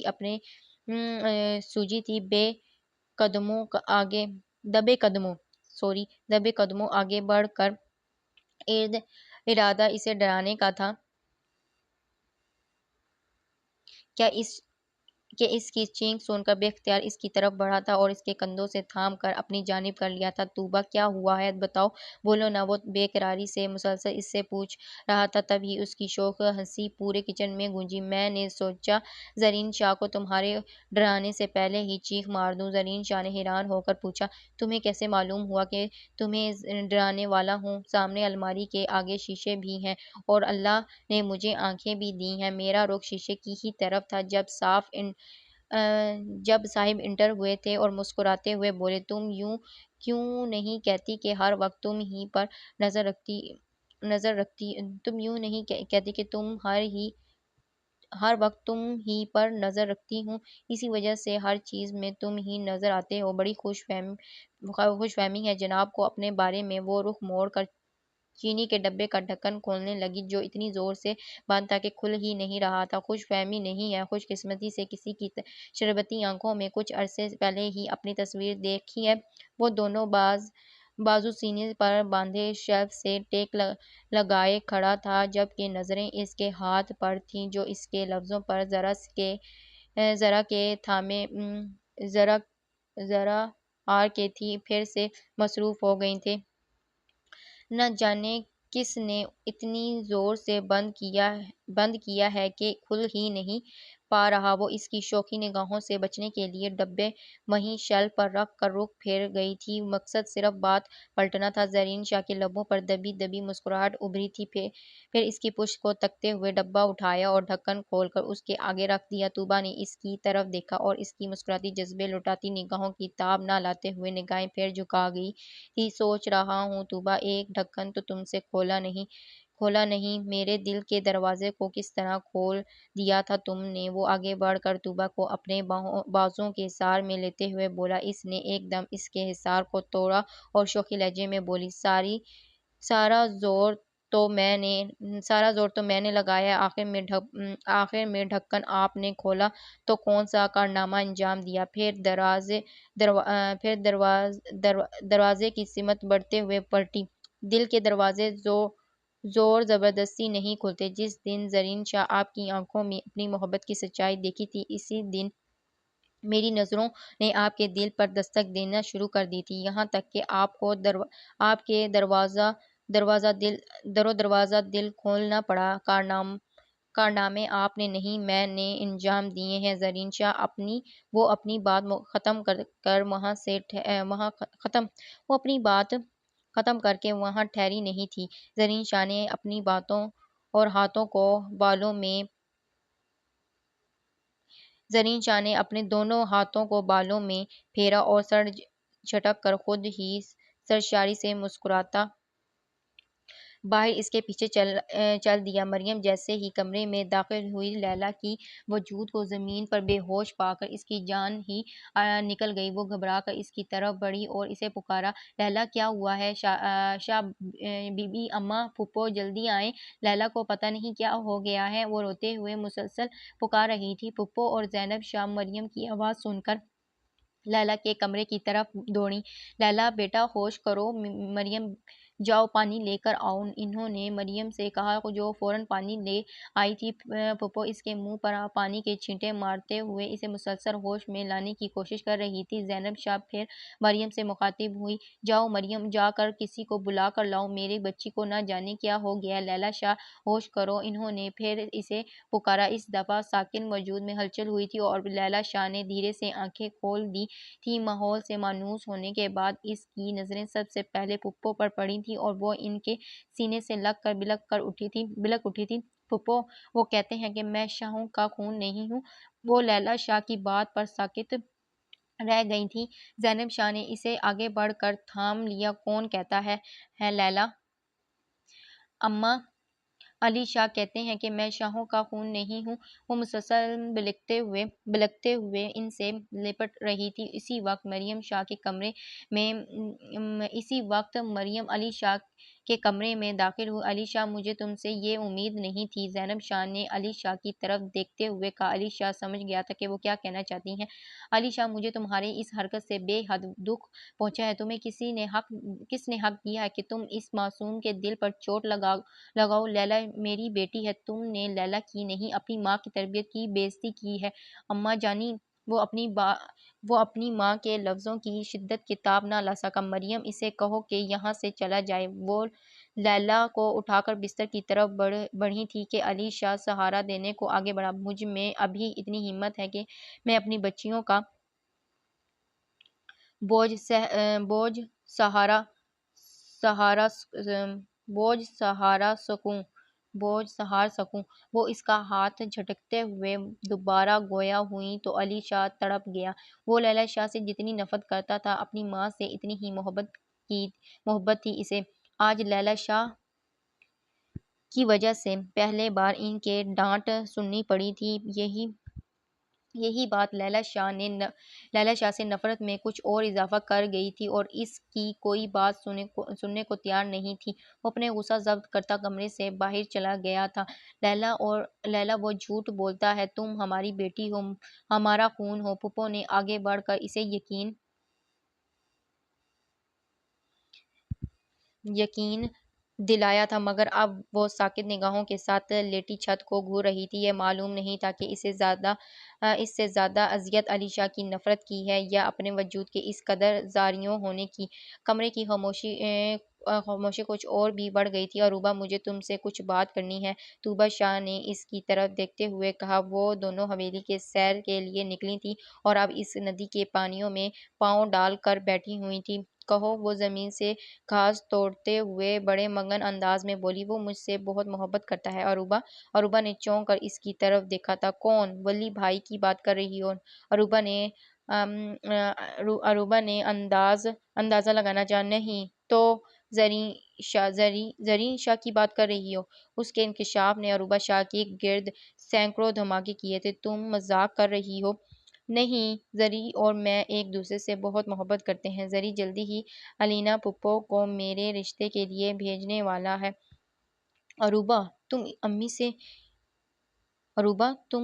دبے قدموں آگے بڑھ کر ارادہ اسے ڈرانے کا تھا کہ اس کی چیخ سن کر بے اختیار اس کی طرف بڑھا تھا اور اس کے کندھوں سے تھام کر اپنی جانب کر لیا تھا۔ توبہ، کیا ہوا ہے بتاؤ، بولو نا، وہ بے قراری سے مسلسل اس سے پوچھ رہا تھا۔ تب ہی اس کی شوخ ہنسی پورے کچن میں گونجی۔ میں نے سوچا زرین شاہ کو تمہارے ڈرانے سے پہلے ہی چیخ مار دوں۔ زرین شاہ نے حیران ہو کر پوچھا، تمہیں کیسے معلوم ہوا کہ تمہیں ڈرانے والا ہوں؟ سامنے الماری کے آگے شیشے بھی ہیں اور اللہ نے مجھے آنکھیں بھی دی ہیں۔ میرا رخ شیشے کی ہی طرف تھا جب صاحب انٹر ہوئے تھے اور مسکراتے ہوئے بولے، تم یوں کیوں نہیں کہتی کہ ہر وقت تم ہی پر نظر رکھتی ہوں، اسی وجہ سے ہر چیز میں تم ہی نظر آتے ہو۔ بڑی خوش فہمی ہے جناب کو اپنے بارے میں۔ وہ رخ موڑ کر چینی کے ڈبے کا ڈھکن کھولنے لگی جو اتنی زور سے بند تھا کہ کھل ہی نہیں رہا تھا۔ خوش فہمی نہیں ہے، خوش قسمتی سے کسی کی شربتی آنکھوں میں کچھ عرصے پہلے ہی اپنی تصویر دیکھی ہے۔ وہ دونوں بازو سینے پر باندھے شیلف سے ٹیک لگائے کھڑا تھا جبکہ نظریں اس کے ہاتھ پر تھیں جو اس کے لفظوں پر ذرا آر کے تھی پھر سے مصروف ہو گئی تھے۔ نہ جانے کس نے اتنی زور سے بند کیا ہے کہ کھل ہی نہیں پا رہا۔ وہ اس کی شوخی نگاہوں سے بچنے کے لیے ڈبے وہیں شیلف پر رکھ کر رخ پھیر گئی تھی۔ مقصد صرف بات پلٹنا تھا۔ زرین شاہ کے لبوں پر دبی دبی مسکراہٹ ابھری تھی۔ پھر اس کی پشت کو تکتے ہوئے ڈبہ اٹھایا اور ڈھکن کھول کر اس کے آگے رکھ دیا۔ طوبیٰ نے اس کی طرف دیکھا اور اس کی مسکراتی جذبے لٹاتی نگاہوں کی تاب نہ لاتے ہوئے نگاہیں پھر جھکا گئی تھی۔ سوچ رہا ہوں طوبیٰ، ایک ڈھکن تو تم سے کھولا نہیں، میرے دل کے دروازے کو کس طرح کھول دیا تھا تم نے۔ وہ آگے بڑھ کر طوبیٰ کو اپنے بازوؤں کے حصار میں لیتے ہوئے بولا۔ اس نے ایک دم اس کے حصار کو توڑا اور شوخی لہجے میں بولی، سارا زور تو میں نے لگایا، آخر میں ڈھکن آپ نے کھولا تو کون سا کارنامہ انجام دیا۔ پھر دروازے کی سمت بڑھتے ہوئے پلٹی۔ دل کے دروازے زور زبردستی نہیں کھلتے۔ جس دن زرین شاہ آپ کی آنکھوں میں اپنی محبت کی سچائی دیکھی تھی، اسی دن میری نظروں نے آپ کے دل پر دستک دینا شروع کر دی تھی، یہاں تک کہ آپ کے دروازہ دل کھولنا پڑا۔ کارنامے آپ نے نہیں، میں نے انجام دیے ہیں زرین شاہ۔ وہ اپنی بات ختم کر کے وہاں ٹھہری نہیں تھی۔ زرین شاہ نے اپنی باتوں اور ہاتھوں کو اپنے دونوں ہاتھوں کو بالوں میں پھیرا اور سر جھٹک کر خود ہی سرشاری سے مسکراتا باہر اس کے پیچھے چل دیا۔ مریم جیسے ہی کمرے میں داخل ہوئی، لیلیٰ کی وجود کو زمین پر بے ہوش پا کر اس کی جان ہی نکل گئی۔ وہ گھبرا کر اس کی طرف بڑھی اور اسے پکارا، لیلیٰ کیا ہوا ہے؟ شاہ بی بی، اماں، پھوپھو جلدی آئیں، لیلیٰ کو پتہ نہیں کیا ہو گیا ہے۔ وہ روتے ہوئے مسلسل پکار رہی تھی۔ پھوپھو اور زینب شاہ مریم کی آواز سن کر لیلیٰ کے کمرے کی طرف دوڑیں۔ لیلیٰ بیٹا ہوش کرو، مریم جاؤ پانی لے کر آؤ۔ انہوں نے مریم سے کہا جو فوراً پانی لے آئی تھی۔ پھوپھو اس کے منہ پر پانی کے چھینٹے مارتے ہوئے اسے مسلسل ہوش میں لانے کی کوشش کر رہی تھی۔ زینب شاہ پھر مریم سے مخاطب ہوئی، جاؤ مریم، جا کر کسی کو بلا کر لاؤ، میری بچی کو نہ جانے کیا ہو گیا۔ لیلیٰ شاہ ہوش کرو، انہوں نے پھر اسے پکارا۔ اس دفعہ ساکن وجود میں ہلچل ہوئی تھی اور لیلیٰ شاہ نے دھیرے سے آنکھیں کھول دی تھیں۔ ماحول سے مانوس ہونے کے بعد اس کی نظریں سب سے پہلے پھوپھو پر پڑی تھیں اور وہ ان کے سینے سے لگ کر بلک اٹھی تھی۔ پھوپھو، وہ کہتے ہیں کہ میں شاہوں کا خون نہیں ہوں۔ وہ لیلیٰ شاہ کی بات پر ساکت رہ گئی تھیں۔ زینب شاہ نے اسے آگے بڑھ کر تھام لیا، کون کہتا ہے لیلیٰ؟ اماں، علی شاہ کہتے ہیں کہ میں شاہوں کا خون نہیں ہوں۔ وہ مسلسل بلکتے ہوئے ان سے لپٹ رہی تھی۔ اسی وقت مریم علی شاہ کے کمرے میں داخل ہوئی۔ علی شاہ، مجھے تم سے یہ امید نہیں تھی۔ زینب شاہ نے علی شاہ کی طرف دیکھتے ہوئے کہا۔ علی شاہ سمجھ گیا تھا کہ وہ کیا کہنا چاہتی ہیں۔ علی شاہ، مجھے تمہاری اس حرکت سے بے حد دکھ پہنچا ہے۔ تمہیں کس نے حق دیا ہے کہ تم اس معصوم کے دل پر چوٹ لگاؤ؟ لیلیٰ میری بیٹی ہے، تم نے لیلیٰ کی نہیں، اپنی ماں کی تربیت کی بے عزتی کی ہے۔ اماں جانی، وہ اپنی ماں کے لفظوں کی شدت کی تاب نہ لا سکا۔ مریم، اسے کہو کہ یہاں سے چلا جائے۔ وہ لیلیٰ کو اٹھا کر بستر کی طرف بڑھی تھی کہ علی شاہ سہارا دینے کو آگے بڑھا۔ مجھ میں ابھی اتنی ہمت ہے کہ میں اپنی بچیوں کا بوجھ سہار سکوں۔ وہ اس کا ہاتھ جھٹکتے ہوئے دوبارہ گویا ہوئیں تو علی شاہ تڑپ گیا۔ وہ لیلیٰ شاہ سے جتنی نفرت کرتا تھا، اپنی ماں سے اتنی ہی محبت تھی اسے۔ آج لیلیٰ شاہ کی وجہ سے پہلی بار ان کے ڈانٹ سننی پڑی تھی۔ یہی بات لیلیٰ شاہ سے نفرت میں کچھ اور اضافہ کر گئی تھی اور اس کی کوئی بات سننے کو تیار نہیں تھی۔ وہ اپنے غصہ ضبط کرتا کمرے سے باہر چلا گیا تھا۔ لیلیٰ، وہ جھوٹ بولتا ہے، تم ہماری بیٹی ہو، ہمارا خون ہو۔ پھوپھو نے آگے بڑھ کر اسے یقین دلایا تھا، مگر اب وہ ساکت نگاہوں کے ساتھ لیٹی چھت کو گھور رہی تھی۔ یہ معلوم نہیں تھا کہ اس سے زیادہ اذیت علی شاہ کی نفرت کی ہے یا اپنے وجود کے اس قدر زاریوں ہونے کی۔ کمرے کی خاموشی کچھ اور بھی بڑھ گئی تھی۔ عروبہ، مجھے تم سے کچھ بات کرنی ہے، طوبیٰ شاہ نے اس کی طرف دیکھتے ہوئے کہا۔ وہ دونوں حویلی کے سیر کے لیے نکلی تھیں اور اب اس ندی کے پانیوں میں پاؤں ڈال کر بیٹھی ہوئی تھیں۔ کہو، وہ زمین سے گھاس توڑتے ہوئے بڑے مگن انداز میں بولی۔ وہ مجھ سے بہت محبت کرتا ہے عروبہ۔ عروبہ نے چونک کر اس کی طرف دیکھا تھا۔ کون؟ ولی بھائی کی بات کر رہی ہو؟ عروبہ نے اندازہ لگانا چاہا۔ نہیں تو زرین شاہ کی بات کر رہی ہو؟ اس کے انکشاف نے عروبہ شاہ کے گرد سینکڑوں دھماکے کیے تھے۔ تم مذاق کر رہی ہو؟ نہیں، زری اور میں ایک دوسرے سے بہت محبت کرتے ہیں۔ زری جلدی ہی الینا پھپھو کو میرے رشتے کے لیے بھیجنے والا ہے۔ عروبہ، تم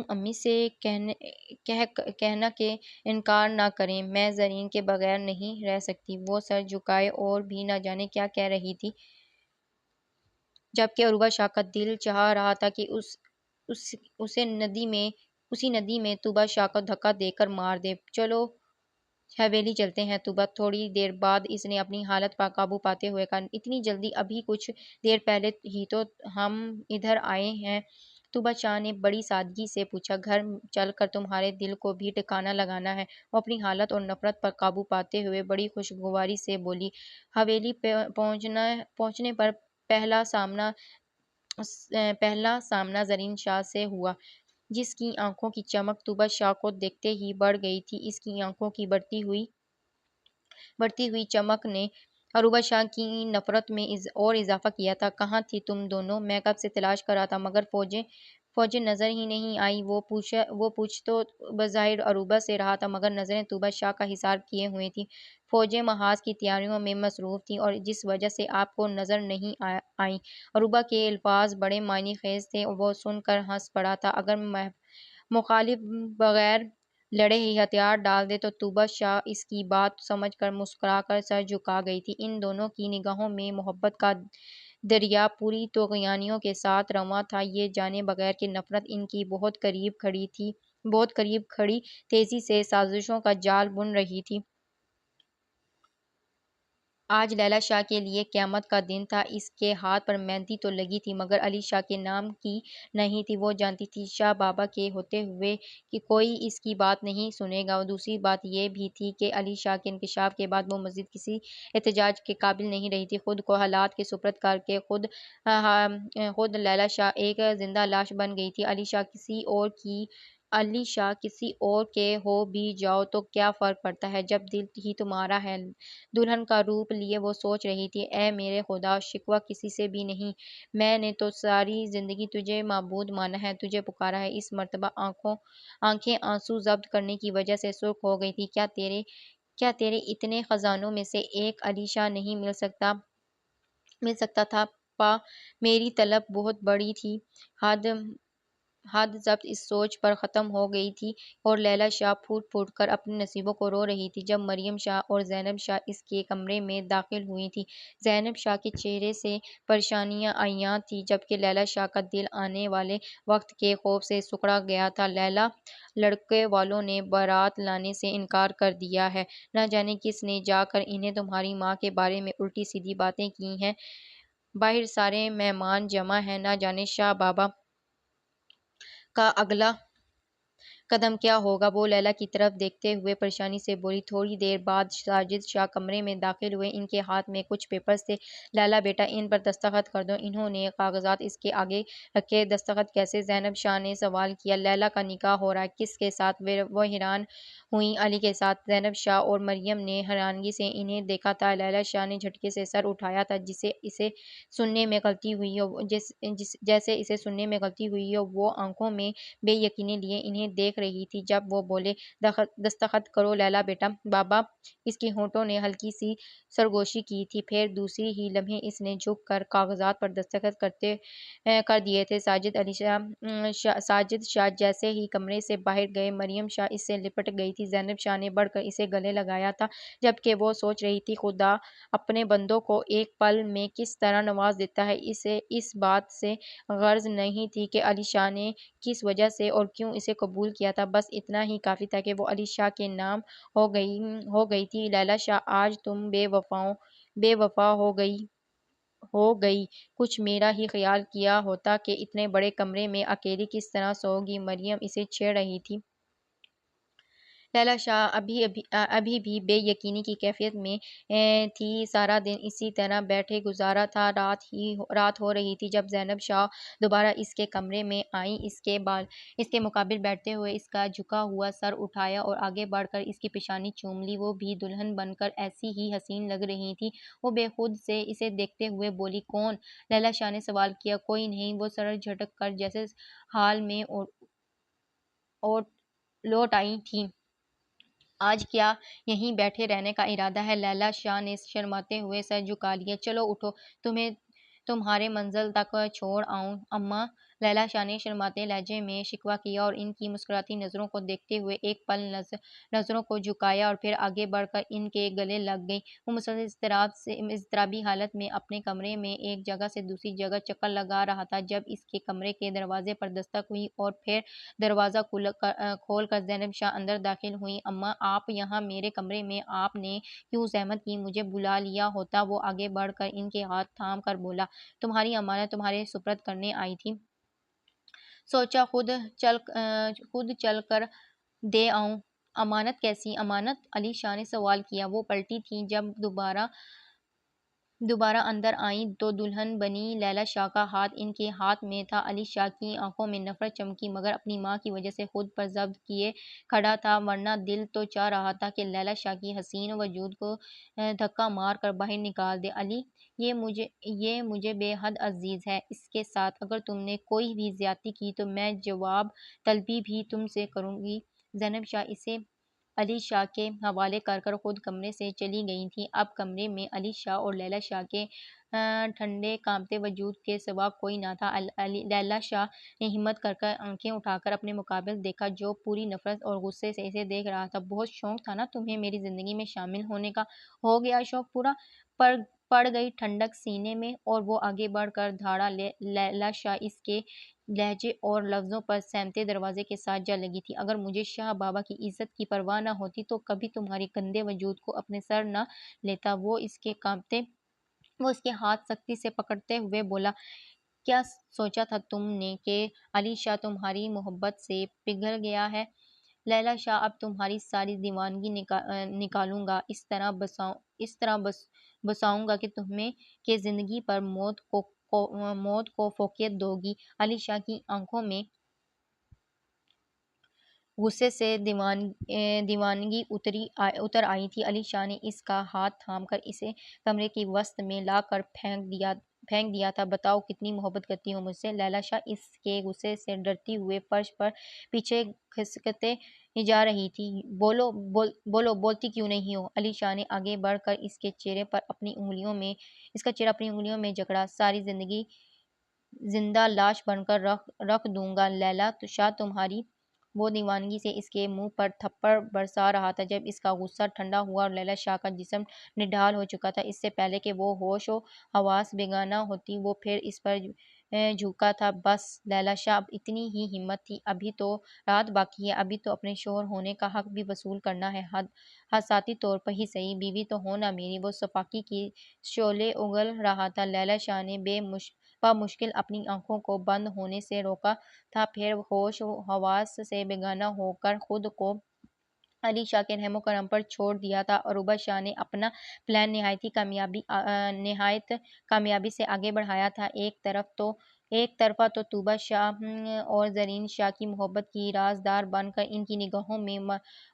امی سے کہنا کہ انکار نہ کریں۔ میں زرین کے بغیر نہیں رہ سکتی۔ وہ سر جھکائے اور بھی نہ جانے کیا کہہ رہی تھی، جبکہ عروبہ شاہ کا دل چاہ رہا تھا کہ اسی ندی میں طوبیٰ شاہ کو دھکا دے کر مار دے۔ چلو حویلی چلتے ہیں طوبیٰ۔ تھوڑی دیر بعد اس نے اپنی حالت پر قابو پاتے ہوئے کہا۔ اتنی جلدی؟ ابھی کچھ دیر پہلے ہی تو ہم ادھر آئے ہیں۔ طوبیٰ شاہ نے بڑی سادگی سے پوچھا۔ گھر چل کر تمہارے دل کو بھی ٹھکانہ لگانا ہے۔ وہ اپنی حالت اور نفرت پر قابو پاتے ہوئے بڑی خوشگواری سے بولی۔ حویلی پہنچنے پر پہلا سامنا زرین شاہ سے ہوا، جس کی آنکھوں کی چمک طوبیٰ شاہ کو دیکھتے ہی بڑھ گئی تھی۔ اس کی آنکھوں کی بڑھتی ہوئی چمک نے عروبہ شاہ کی نفرت میں اور اضافہ کیا تھا۔ کہاں تھی تم دونوں؟ میں کب سے تلاش کر رہا تھا، مگر فوجیں نظر ہی نہیں آئی۔ وہ پوچھ تو بظاہر عروبہ سے رہا تھا، مگر نظریں طوبیٰ شاہ کا حصار کیے ہوئے تھیں۔ فوجیں محاذ کی تیاریوں میں مصروف تھیں اور جس وجہ سے آپ کو نظر نہیں آئیں۔ عروبہ کے الفاظ بڑے معنی خیز تھے۔ وہ سن کر ہنس پڑا تھا۔ اگر مخالف بغیر لڑے ہی ہتھیار ڈال دے تو؟ طوبیٰ شاہ اس کی بات سمجھ کر مسکرا کر سر جھکا گئی تھی۔ ان دونوں کی نگاہوں میں محبت کا دریا پوری طغیانیوں کے ساتھ رواں تھا، یہ جانے بغیر کہ نفرت ان کی بہت قریب کھڑی تیزی سے سازشوں کا جال بن رہی تھی۔ آج لیلی شاہ کے لیے قیامت کا دن تھا۔ اس کے ہاتھ پر مہندی تو لگی تھی، مگر علی شاہ کے نام کی نہیں تھی۔ وہ جانتی تھی شاہ بابا کے ہوتے ہوئے کہ کوئی اس کی بات نہیں سنے گا۔ دوسری بات یہ بھی تھی کہ علی شاہ کے انکشاف کے بعد وہ مزید کسی احتجاج کے قابل نہیں رہی تھی۔ خود کو حالات کے سپرد کر کے خود لیلی شاہ ایک زندہ لاش بن گئی تھی۔ علی شاہ کسی اور کے ہو بھی جاؤ تو کیا فرق پڑتا ہے، جب دل ہی تمہارا ہے۔ دلہن کا روپ لیے وہ سوچ رہی تھی، اے میرے خدا، شکوہ کسی سے بھی نہیں۔ میں نے تو ساری زندگی تجھے معبود مانا ہے، تجھے پکارا ہے۔ اس مرتبہ آنکھیں آنسو ضبط کرنے کی وجہ سے سرخ ہو گئی تھی۔ کیا تیرے اتنے خزانوں میں سے ایک علی شاہ نہیں مل سکتا تھا؟ میری طلب بہت بڑی تھی۔ حد ضبط اس سوچ پر ختم ہو گئی تھی اور لیلی شاہ پھوٹ پھوٹ کر اپنے نصیبوں کو رو رہی تھی۔ جب مریم شاہ اور زینب شاہ اس کے کمرے میں داخل ہوئی تھیں، زینب شاہ کے چہرے سے پریشانیاں عیاں تھیں، جبکہ لیلی شاہ کا دل آنے والے وقت کے خوف سے سکڑا گیا تھا۔ لیلی، لڑکے والوں نے بارات لانے سے انکار کر دیا ہے۔ نہ جانے کس نے جا کر انہیں تمہاری ماں کے بارے میں الٹی سیدھی باتیں کی ہیں۔ باہر سارے مہمان جمع ہیں، نہ جانے شاہ بابا کا اگلا قدم کیا ہوگا۔ وہ لیلی کی طرف دیکھتے ہوئے پریشانی سے بولی۔ تھوڑی دیر بعد ساجد شاہ کمرے میں داخل ہوئے۔ ان کے ہاتھ میں کچھ پیپرز تھے۔ لیلی بیٹا، ان پر دستخط کر دو۔ انہوں نے کاغذات اس کے آگے رکھے۔ دستخط کیسے؟ زینب شاہ نے سوال کیا۔ لیلی کا نکاح ہو رہا ہے۔ کس کے ساتھ؟ وہ حیران ہوئیں۔ علی کے ساتھ۔ زینب شاہ اور مریم نے حیرانگی سے انہیں دیکھا تھا۔ لیلی شاہ نے جھٹکے سے سر اٹھایا تھا، جیسے اسے سننے میں غلطی ہوئی ہو۔ وہ آنکھوں میں بے یقینی لیے انہیں دیکھ دیکھ رہی تھی جب وہ بولے، دستخط کرو لیلا بیٹا۔ بابا۔ اس کے ہونٹوں نے ہلکی سی سرگوشی کی تھی، پھر دوسری ہی لمحے اس نے جھک کر کاغذات پر دستخط کر دیے تھے۔ ساجد شاہ جیسے ہی کمرے سے باہر گئے، مریم شاہ اس سے لپٹ گئی تھی۔ زینب شاہ نے بڑھ کر اسے گلے لگایا تھا، جبکہ وہ سوچ رہی تھی خدا اپنے بندوں کو ایک پل میں کس طرح نواز دیتا ہے۔ اسے اس بات سے غرض نہیں تھی کہ علی شاہ نے کس وجہ سے اور کیوں اسے قبول کیا تھا، بس اتنا ہی کافی تھا کہ وہ علی شاہ کے نام ہو گئی تھی۔ لیلا شاہ، آج تم بے وفا ہو گئی۔ کچھ میرا ہی خیال کیا ہوتا کہ اتنے بڑے کمرے میں اکیلی کس طرح سو گی۔ مریم اسے چھیڑ رہی تھی۔ لیلا شاہ ابھی بھی بے یقینی کی کیفیت میں تھی۔ سارا دن اسی طرح بیٹھے گزارا تھا۔ رات ہو رہی تھی جب زینب شاہ دوبارہ اس کے کمرے میں آئیں۔ اس کے مقابل بیٹھتے ہوئے اس کا جھکا ہوا سر اٹھایا اور آگے بڑھ کر اس کی پیشانی چوم لی۔ وہ بھی دلہن بن کر ایسی ہی حسین لگ رہی تھی۔ وہ بے خود سے اسے دیکھتے ہوئے بولی، کون؟ لیلا شاہ نے سوال کیا۔ کوئی نہیں، وہ سر جھٹک کر جیسے حال میں لوٹ آئی تھی۔ آج کیا یہیں بیٹھے رہنے کا ارادہ ہے؟ لیلا شاہ نے شرماتے ہوئے سر جھکا لیا۔ چلو اٹھو، تمہیں تمہارے منزل تک چھوڑ آؤں۔ اماں، لیلا شاہ نے شرماتے لہجے میں شکوہ کیا اور ان کی مسکراتی نظروں کو دیکھتے ہوئے ایک پل نظروں کو جھکایا اور پھر آگے بڑھ کر ان کے گلے لگ گئی۔ وہ مسلسل اضطرابی حالت میں اپنے کمرے میں ایک جگہ سے دوسری جگہ چکر لگا رہا تھا جب اس کے کمرے کے دروازے پر دستک ہوئی اور پھر دروازہ کھول کر زینب شاہ اندر داخل ہوئیں۔ اماں، آپ یہاں میرے کمرے میں، آپ نے کیوں زحمت کی؟ مجھے بلا لیا ہوتا۔ وہ آگے بڑھ کر ان کے ہاتھ تھام کر بولا، تمہاری امانت تمہارے سپرد کرنے آئی تھی، سوچا خود چل کر دے آؤں۔ امانت کیسی امانت؟ علی شاہ نے سوال کیا۔ وہ پلٹی تھیں جب دوبارہ اندر آئیں تو دلہن بنی لیلا شاہ کا ہاتھ ان کے ہاتھ میں تھا۔ علی شاہ کی آنکھوں میں نفرت چمکی مگر اپنی ماں کی وجہ سے خود پر ضبط کیے کھڑا تھا، ورنہ دل تو چاہ رہا تھا کہ لیلا شاہ کی حسین وجود کو دھکا مار کر باہر نکال دے۔ علی، یہ مجھے بے حد عزیز ہے، اس کے ساتھ اگر تم نے کوئی بھی زیادتی کی تو میں جواب طلبی بھی تم سے کروں گی۔ زینب شاہ اسے علی شاہ کے حوالے کر خود کمرے سے چلی گئی تھیں۔ اب کمرے میں علی شاہ اور لیلا شاہ کے ٹھنڈے کانپتے وجود کے سوا کوئی نہ تھا۔ لیلا شاہ نے ہمت کر آنکھیں اٹھا کر اپنے مقابل دیکھا جو پوری نفرت اور غصے سے اسے دیکھ رہا تھا۔ بہت شوق تھا نا تمہیں میری زندگی میں شامل ہونے کا؟ ہو گیا شوق پورا؟ پڑ گئی ٹھنڈک سینے میں؟ اور وہ آگے بڑھ کر دھاڑا۔ لیلا شاہ اس کے لہجے اور لفظوں پر سمتے دروازے کے ساتھ جا لگی تھی۔ اگر مجھے شاہ بابا کی عزت کی پرواہ نہ ہوتی تو کبھی تمہاری گندے وجود کو اپنے سر نہ لیتا۔ وہ اس کے ہاتھ سختی سے پکڑتے ہوئے بولا، کیا سوچا تھا تم نے کہ علی شاہ تمہاری محبت سے پگھل گیا ہے؟ لیلا شاہ، اب تمہاری ساری دیوانگی نکالوں گا، اس طرح بساؤں گا کہ تمہیں کہ زندگی پر موت کو فوقیت دو گی۔ علی شاہ کی آنکھوں میں غصے سے دیوانگی اتر آئی تھی۔ علی شاہ نے اس کا ہاتھ تھام کر اسے کمرے کی وسط میں لا کر پھینک دیا تھا۔ بتاؤ کتنی محبت کرتی ہو مجھ سے؟ لیلا شاہ اس کے غصے سے ڈرتی ہوئے فرش پر پیچھے کھسکتے جا رہی تھی۔ بولتی کیوں نہیں ہو؟ علی شاہ نے آگے بڑھ کر اس کا چہرہ اپنی انگلیوں میں جکڑا۔ ساری زندگی زندہ لاش بن کر رکھ دوں گا لیلا شاہ تمہاری۔ وہ دیوانگی سے اس کے منہ پر تھپڑ برسا رہا تھا جب اس کا غصہ ٹھنڈا ہوا اور لیلا شاہ کا جسم نڈھال ہو چکا تھا۔ اس سے پہلے کہ وہ ہوش و حواس بیگانہ ہوتی وہ پھر اس پر جھکا تھا۔ بس لیلا شاہ، اب اتنی ہی ہمت تھی؟ ابھی تو رات باقی ہے، ابھی تو اپنے شوہر ہونے کا حق بھی وصول کرنا ہے، حساسی طور پر ہی صحیح، بیوی تو ہو نا میری۔ وہ صفاقی کی شعلے اگل رہا تھا۔ لیلا شاہ نے بمشکل اپنی آنکھوں کو بند ہونے سے روکا تھا، پھر ہوش و حواس سے بیگانہ ہو کر خود کو علی شاہ کے رحم و کرم پر چھوڑ دیا تھا۔ عروبہ شاہ نے اپنا پلان نہایت کامیابی سے آگے بڑھایا تھا۔ ایک طرفہ تو طوبہ شاہ اور زرین شاہ کی محبت کی رازدار بن کر ان کی نگاہوں میں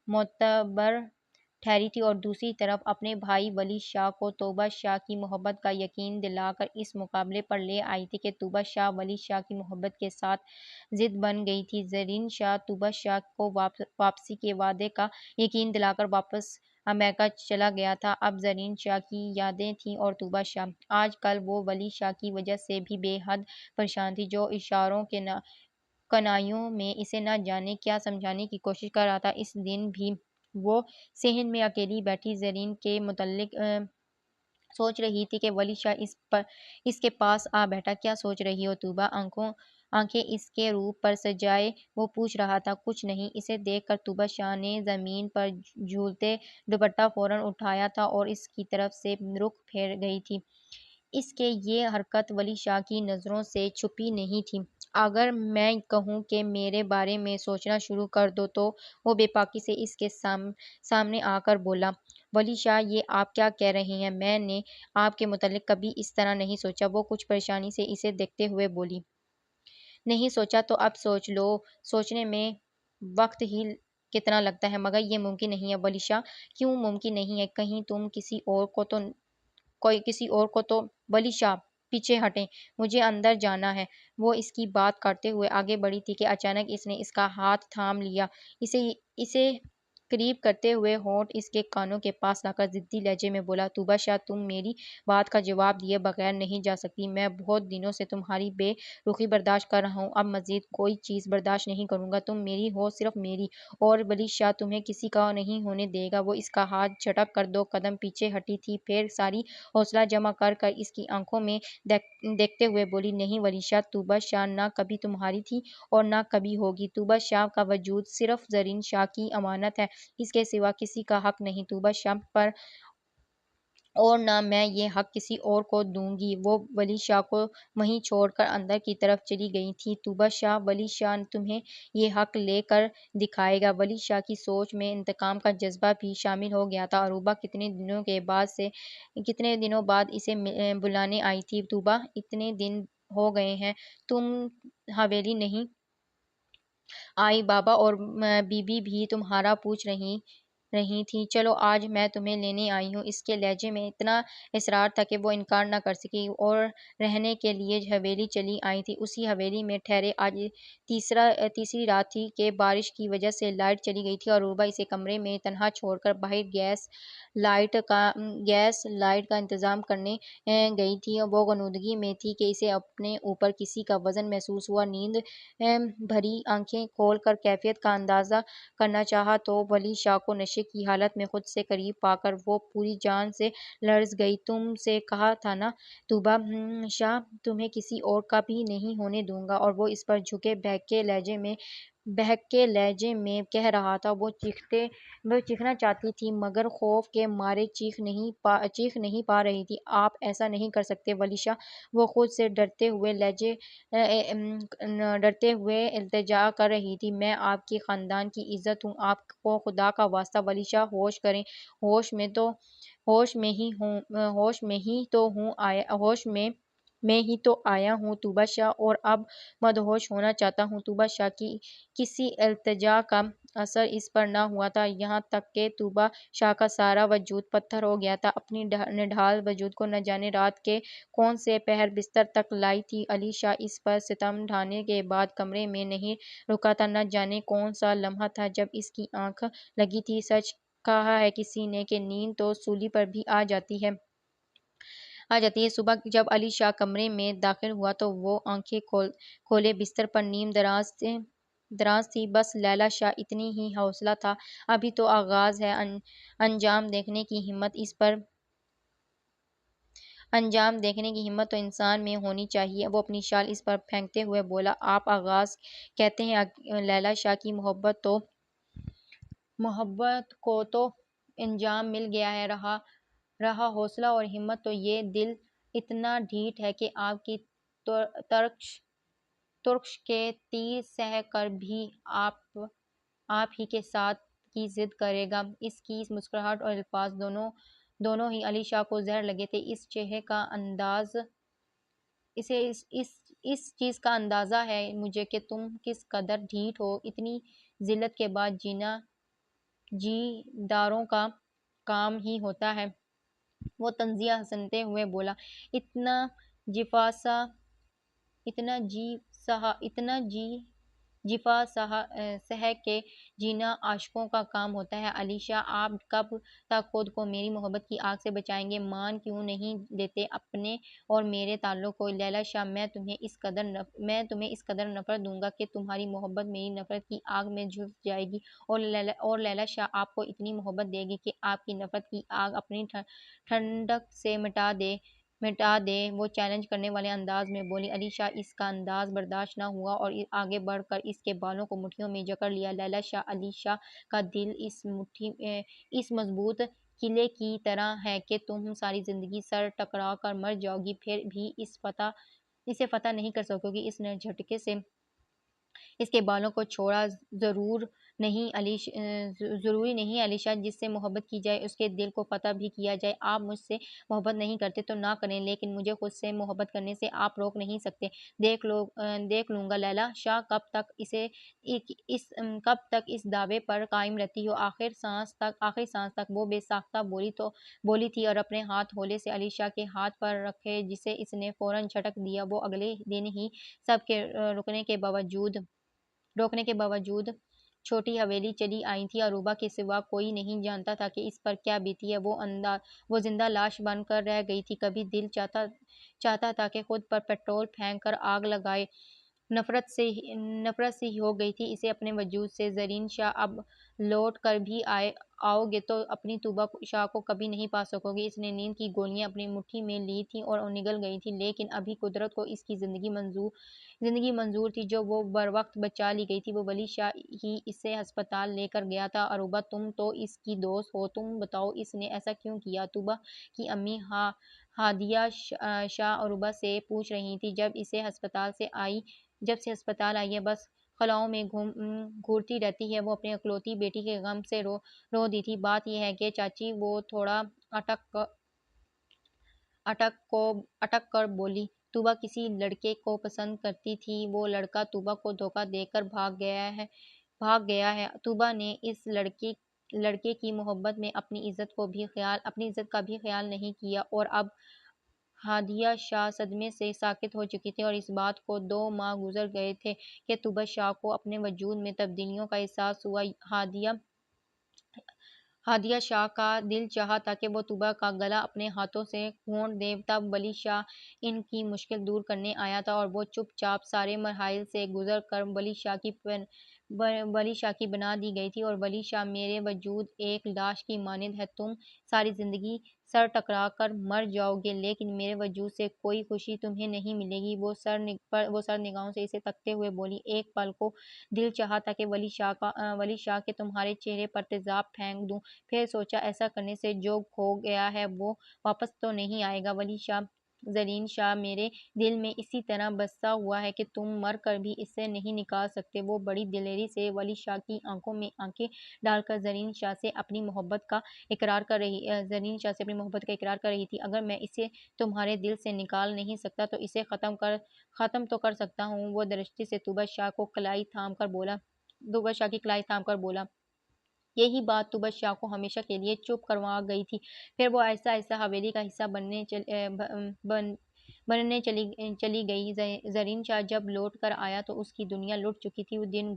معتبر ٹھہری تھی اور دوسری طرف اپنے بھائی ولی شاہ کو توبہ شاہ کی محبت کا یقین دلا کر اس مقابلے پر لے آئی تھی کہ توبہ شاہ ولی شاہ کی محبت کے ساتھ ضد بن گئی تھی۔ زرین شاہ توبہ شاہ کو واپسی کے وعدے کا یقین دلا کر واپس امریکہ چلا گیا تھا۔ اب زرین شاہ کی یادیں تھیں اور توبہ شاہ۔ آج کل وہ ولی شاہ کی وجہ سے بھی بے حد پریشان تھی، جو اشاروں کے کنائیوں میں اسے نہ جانے کیا سمجھانے کی کوشش کر رہا تھا۔ اس دن بھی وہ صحن میں اکیلی بیٹھی زرین کے متعلق سوچ رہی تھی کہ ولی شاہ اس کے پاس آ بیٹھا۔ کیا سوچ رہی ہو توبہ؟ آنکھیں اس کے روپ پر سجائے وہ پوچھ رہا تھا۔ کچھ نہیں۔ اسے دیکھ کر توبہ شاہ نے زمین پر جھولتے دوپٹہ فوراً اٹھایا تھا اور اس کی طرف سے رخ پھیر گئی تھی۔ اس کے یہ حرکت ولی شاہ کی نظروں سے چھپی نہیں تھی۔ اگر میں کہوں کہ میرے بارے میں سوچنا شروع کر دو تو وہ بے باکی سے اس کے سامنے آ کر بولا۔ ولی شاہ، یہ آپ کیا کہہ رہے ہیں؟ میں نے آپ کے متعلق کبھی اس طرح نہیں سوچا۔ وہ کچھ پریشانی سے اسے دیکھتے ہوئے بولی۔ نہیں سوچا تو اب سوچ لو۔ سوچنے میں وقت ہی کتنا لگتا ہے، مگر یہ ممکن نہیں ہے ولی شاہ۔ کیوں ممکن نہیں ہے؟ کہیں تم کسی اور کو تو ولی شاہ پیچھے ہٹیں، مجھے اندر جانا ہے۔ وہ اس کی بات کرتے ہوئے آگے بڑھی تھی کہ اچانک اس نے اس کا ہاتھ تھام لیا۔ اسے قریب کرتے ہوئے ہونٹ اس کے کانوں کے پاس لا کر ضدی لہجے میں بولا۔ توبہ شاہ، تم میری بات کا جواب دیے بغیر نہیں جا سکتی۔ میں بہت دنوں سے تمہاری بے رخی برداشت کر رہا ہوں، اب مزید کوئی چیز برداشت نہیں کروں گا۔ تم میری ہو، صرف میری، اور ولی شاہ تمہیں کسی کا نہیں ہونے دے گا۔ وہ اس کا ہاتھ جھٹک کر 2 قدم پیچھے ہٹی تھی، پھر ساری حوصلہ جمع کر اس کی آنکھوں میں دیکھتے ہوئے بولی۔ نہیں ولی شاہ، توبہ شاہ نہ کبھی تمہاری تھی اور نہ کبھی ہوگی۔ توبہ شاہ کا وجود صرف زرین شاہ کی امانت ہے، اس کے سوا کسی کا حق نہیں توبہ شاہ پر، اور نہ میں یہ حق کسی اور کو دوں گی۔ وہ ولی شاہ کو وہیں چھوڑ کر اندر کی طرف چلی گئی تھی۔ توبہ شاہ، ولی شاہ تمہیں یہ حق لے کر دکھائے گا۔ ولی شاہ کی سوچ میں انتقام کا جذبہ بھی شامل ہو گیا تھا۔ اروبہ کتنے دنوں بعد اسے بلانے آئی تھی۔ توبہ، اتنے دن ہو گئے ہیں، تم حویلی نہیں آئی۔ بابا اور بی بی بھی تمہارا پوچھ رہی تھیں۔ چلو آج میں تمہیں لینے آئی ہوں۔ اس کے لہجے میں اتنا اصرار تھا کہ وہ انکار نہ کر سکی اور رہنے کے لیے حویلی چلی آئی تھی۔ اسی حویلی میں ٹھہرے۔ آج تیسری رات تھی کہ بارش کی وجہ سے لائٹ چلی گئی تھی اور اروبہ اسے کمرے میں تنہا چھوڑ کر باہر گیس لائٹ کا انتظام کرنے گئی تھی۔ وہ غنودگی میں تھی کہ اسے اپنے اوپر کسی کا وزن محسوس ہوا۔ نیند بھری آنکھیں کھول کر کیفیت کا اندازہ کرنا چاہا تو ولی شاہ کو نشے کی حالت میں خود سے قریب پا کر وہ پوری جان سے لرز گئی۔ تم سے کہا تھا نا توبہ شاہ، تمہیں کسی اور کا بھی نہیں ہونے دوں گا۔ اور وہ اس پر جھکے بہکے لہجے میں کہہ رہا تھا۔ وہ چیخنا چاہتی تھی مگر خوف کے مارے چیخ نہیں پا رہی تھی۔ آپ ایسا نہیں کر سکتے ولی شاہ، وہ خود سے ڈرتے ہوئے التجا کر رہی تھی۔ میں آپ کے خاندان کی عزت ہوں، آپ کو خدا کا واسطہ ولی شاہ ہوش کریں۔ ہوش میں ہی تو آیا ہوں توبہ شاہ، اور اب مدہوش ہونا چاہتا ہوں۔ توبہ شاہ کی کسی التجا کا اثر اس پر نہ ہوا تھا، یہاں تک کہ توبہ شاہ کا سارا وجود پتھر ہو گیا تھا۔ اپنی نڈھال وجود کو نہ جانے رات کے کون سے پہر بستر تک لائی تھی علی شاہ اس پر ستم ڈھانے کے بعد کمرے میں نہیں رکا تھا۔ نہ جانے کون سا لمحہ تھا جب اس کی آنکھ لگی تھی۔ سچ کہا ہے کسی نے کہ نیند تو سولی پر بھی آ جاتی ہے۔ صبح جب علی شاہ کمرے میں داخل ہوا تو وہ آنکھیں کھولے بستر پر نیم دراز تھی۔ بس لیلی شاہ، اتنی ہی حوصلہ تھا، ابھی تو آغاز ہے۔ انجام دیکھنے کی ہمت تو انسان میں ہونی چاہیے۔ وہ اپنی شال اس پر پھینکتے ہوئے بولا۔ آپ آغاز کہتے ہیں لیلی شاہ کی محبت کو تو انجام مل گیا ہے، رہا حوصلہ اور ہمت تو یہ دل اتنا ڈھیٹ ہے کہ آپ کی ترکش کے تیر سہ کر بھی آپ ہی کے ساتھ کی ضد کرے گا۔ اس کی مسکراہٹ اور الفاظ دونوں ہی علی شاہ کو زہر لگے تھے۔ اس چیز کا اندازہ ہے مجھے کہ تم کس قدر ڈھیٹ ہو۔ اتنی ذلت کے بعد جی داروں کا کام ہی ہوتا ہے۔ وہ طنزیہ ہنستے ہوئے بولا، اتنا جفا سہ کے جینا عاشقوں کا کام ہوتا ہے۔ علیشا، آپ کب تک خود کو میری محبت کی آگ سے بچائیں گے؟ مان کیوں نہیں لیتے اپنے اور میرے تعلق کو؟ لیلا شاہ، میں تمہیں اس قدر نفرت دوں گا کہ تمہاری محبت میری نفرت کی آگ میں جھلس جائے گی، اور لیلا شاہ آپ کو اتنی محبت دے گی کہ آپ کی نفرت کی آگ اپنی ٹھنڈک سے مٹا دے۔ وہ چیلنج کرنے والے انداز میں بولی۔ علیشا اس کا انداز برداشت نہ ہوا اور آگے بڑھ کر اس کے بالوں کو مٹھیوں میں جکڑ لیا۔ لیلا شاہ، علیشا کا دل اس مضبوط قلعے کی طرح ہے کہ تم ساری زندگی سر ٹکرا کر مر جاؤ گی، پھر بھی اسے فتح نہیں کر سکو گی۔ اس نے جھٹکے سے اس کے بالوں کو چھوڑا۔ ضروری نہیں علیشا، جس سے محبت کی جائے اس کے دل کو فتح بھی کیا جائے۔ آپ مجھ سے محبت نہیں کرتے تو نہ کریں، لیکن مجھے خود سے محبت کرنے سے آپ روک نہیں سکتے۔ دیکھ لوں گا لیلا شاہ کب تک اس دعوے پر قائم رہتی ہو۔ آخری سانس تک وہ بے ساختہ بولی تھی اور اپنے ہاتھ ہولے سے علیشا کے ہاتھ پر رکھے، جسے اس نے فوراً جھٹک دیا۔ وہ اگلے دن ہی سب کے روکنے کے باوجود چھوٹی حویلی چلی آئی تھی۔ اروبا کے سوا کوئی نہیں جانتا تھا کہ اس پر کیا بیتی ہے۔ وہ زندہ لاش بن کر رہ گئی تھی۔ کبھی دل چاہتا تھا کہ خود پر پیٹرول پھینک کر آگ لگائے۔ نفرت سی ہو گئی تھی اسے اپنے وجود سے۔ زرین شاہ، اب لوٹ کر بھی آؤ گے تو اپنی طوبیٰ شاہ کو کبھی نہیں پا سکو گے۔ اس نے نیند کی گولیاں اپنی مٹھی میں لی تھیں اور نگل گئی تھیں، لیکن ابھی قدرت کو اس کی زندگی منظور تھی جو وہ بروقت بچا لی گئی تھی۔ وہ ولی شاہ ہی اسے ہسپتال لے کر گیا تھا۔ اروبا، تم تو اس کی دوست ہو، تم بتاؤ اس نے ایسا کیوں کیا؟ طوبیٰ کی امی ہادیہ شاہ اروبا سے پوچھ رہی تھی۔ جب سے ہسپتال آئی ہے بس خلاؤں میں گھورتی رہتی ہے۔ وہ اپنی اکلوتی بیٹی کے غم سے رو دی تھی۔ بات یہ ہے کہ چاچی، وہ تھوڑا اٹک کر بولی، طوبیٰ کسی لڑکے کو پسند کرتی تھی، وہ لڑکا طوبیٰ کو دھوکہ دے کر بھاگ گیا ہے۔ طوبیٰ نے اس لڑکے کی محبت میں اپنی عزت کا بھی خیال نہیں کیا، اور اب ہادیہ شاہ صدمے سے ساکت ہو چکی تھی، اور اس بات کو 2 ماہ گزر گئے تھے کہ طوبیٰ شاہ کو اپنے وجود میں تبدیلیوں کا احساس ہوا۔ ہادیہ شاہ کا دل چاہا تھا کہ وہ طوبیٰ کا گلا اپنے ہاتھوں سے گھونٹ دے۔ تب ولی شاہ ان کی مشکل دور کرنے آیا تھا، اور وہ چپ چاپ سارے مراحل سے گزر کر ولی شاہ کی بنا دی گئی تھی۔ اور ولی شاہ، میرے وجود ایک لاش کی مانند ہے، تم ساری زندگی سر ٹکرا کر مر جاؤ گے، لیکن میرے وجود سے کوئی خوشی تمہیں نہیں ملے گی۔ وہ سر نگاہوں سے اسے تکتے ہوئے بولی، ایک پل کو دل چاہا تھا کہ ولی شاہ کے تمہارے چہرے پر تیزاب پھینک دوں، پھر سوچا ایسا کرنے سے جو کھو گیا ہے وہ واپس تو نہیں آئے گا۔ ولی شاہ، زرین شاہ میرے دل میں اسی طرح بسا ہوا ہے کہ تم مر کر بھی اسے نہیں نکال سکتے۔ وہ بڑی دلیری سے ولی شاہ کی آنکھوں میں آنکھیں ڈال کر زرین شاہ سے اپنی محبت کا اقرار کر رہی تھی۔ اگر میں اسے تمہارے دل سے نکال نہیں سکتا تو اسے ختم تو کر سکتا ہوں۔ وہ درستی سے طوبیٰ شاہ کی کلائی تھام کر بولا۔ یہی بات طوبیٰ شاہ کو ہمیشہ کے لیے چپ کروا گئی تھی۔ پھر وہ آہستہ آہستہ حویلی کا حصہ بننے چلی گئی۔ زرین شاہ جب لوٹ کر آیا تو اس کی دنیا لٹ چکی تھی۔ دن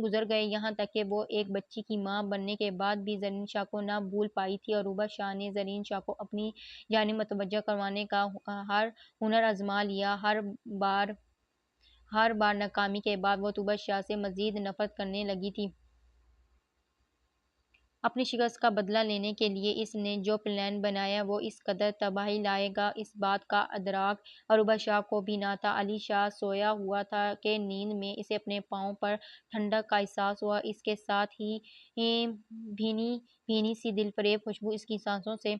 گزر گئے یہاں تک کہ وہ ایک بچی کی ماں بننے کے بعد بھی زرین شاہ کو نہ بھول پائی تھی۔ اروبا شاہ نے زرین شاہ کو اپنی جانب متوجہ کروانے کا ہر ہنر آزما لیا۔ ہر بار ناکامی کے بعد وہ طوبیٰ شاہ سے مزید نفرت کرنے لگی تھی۔ اپنی شکست کا بدلہ لینے کے لیے اس نے جو پلان بنایا وہ اس قدر تباہی لائے گا، اس بات کا ادراک اروبا شاہ کو بھی نہ تھا۔ علی شاہ سویا ہوا تھا کہ نیند میں اسے اپنے پاؤں پر ٹھنڈک کا احساس ہوا۔ اس کے ساتھ ہی بھینی سی دلفریب خوشبو اس کی سانسوں سے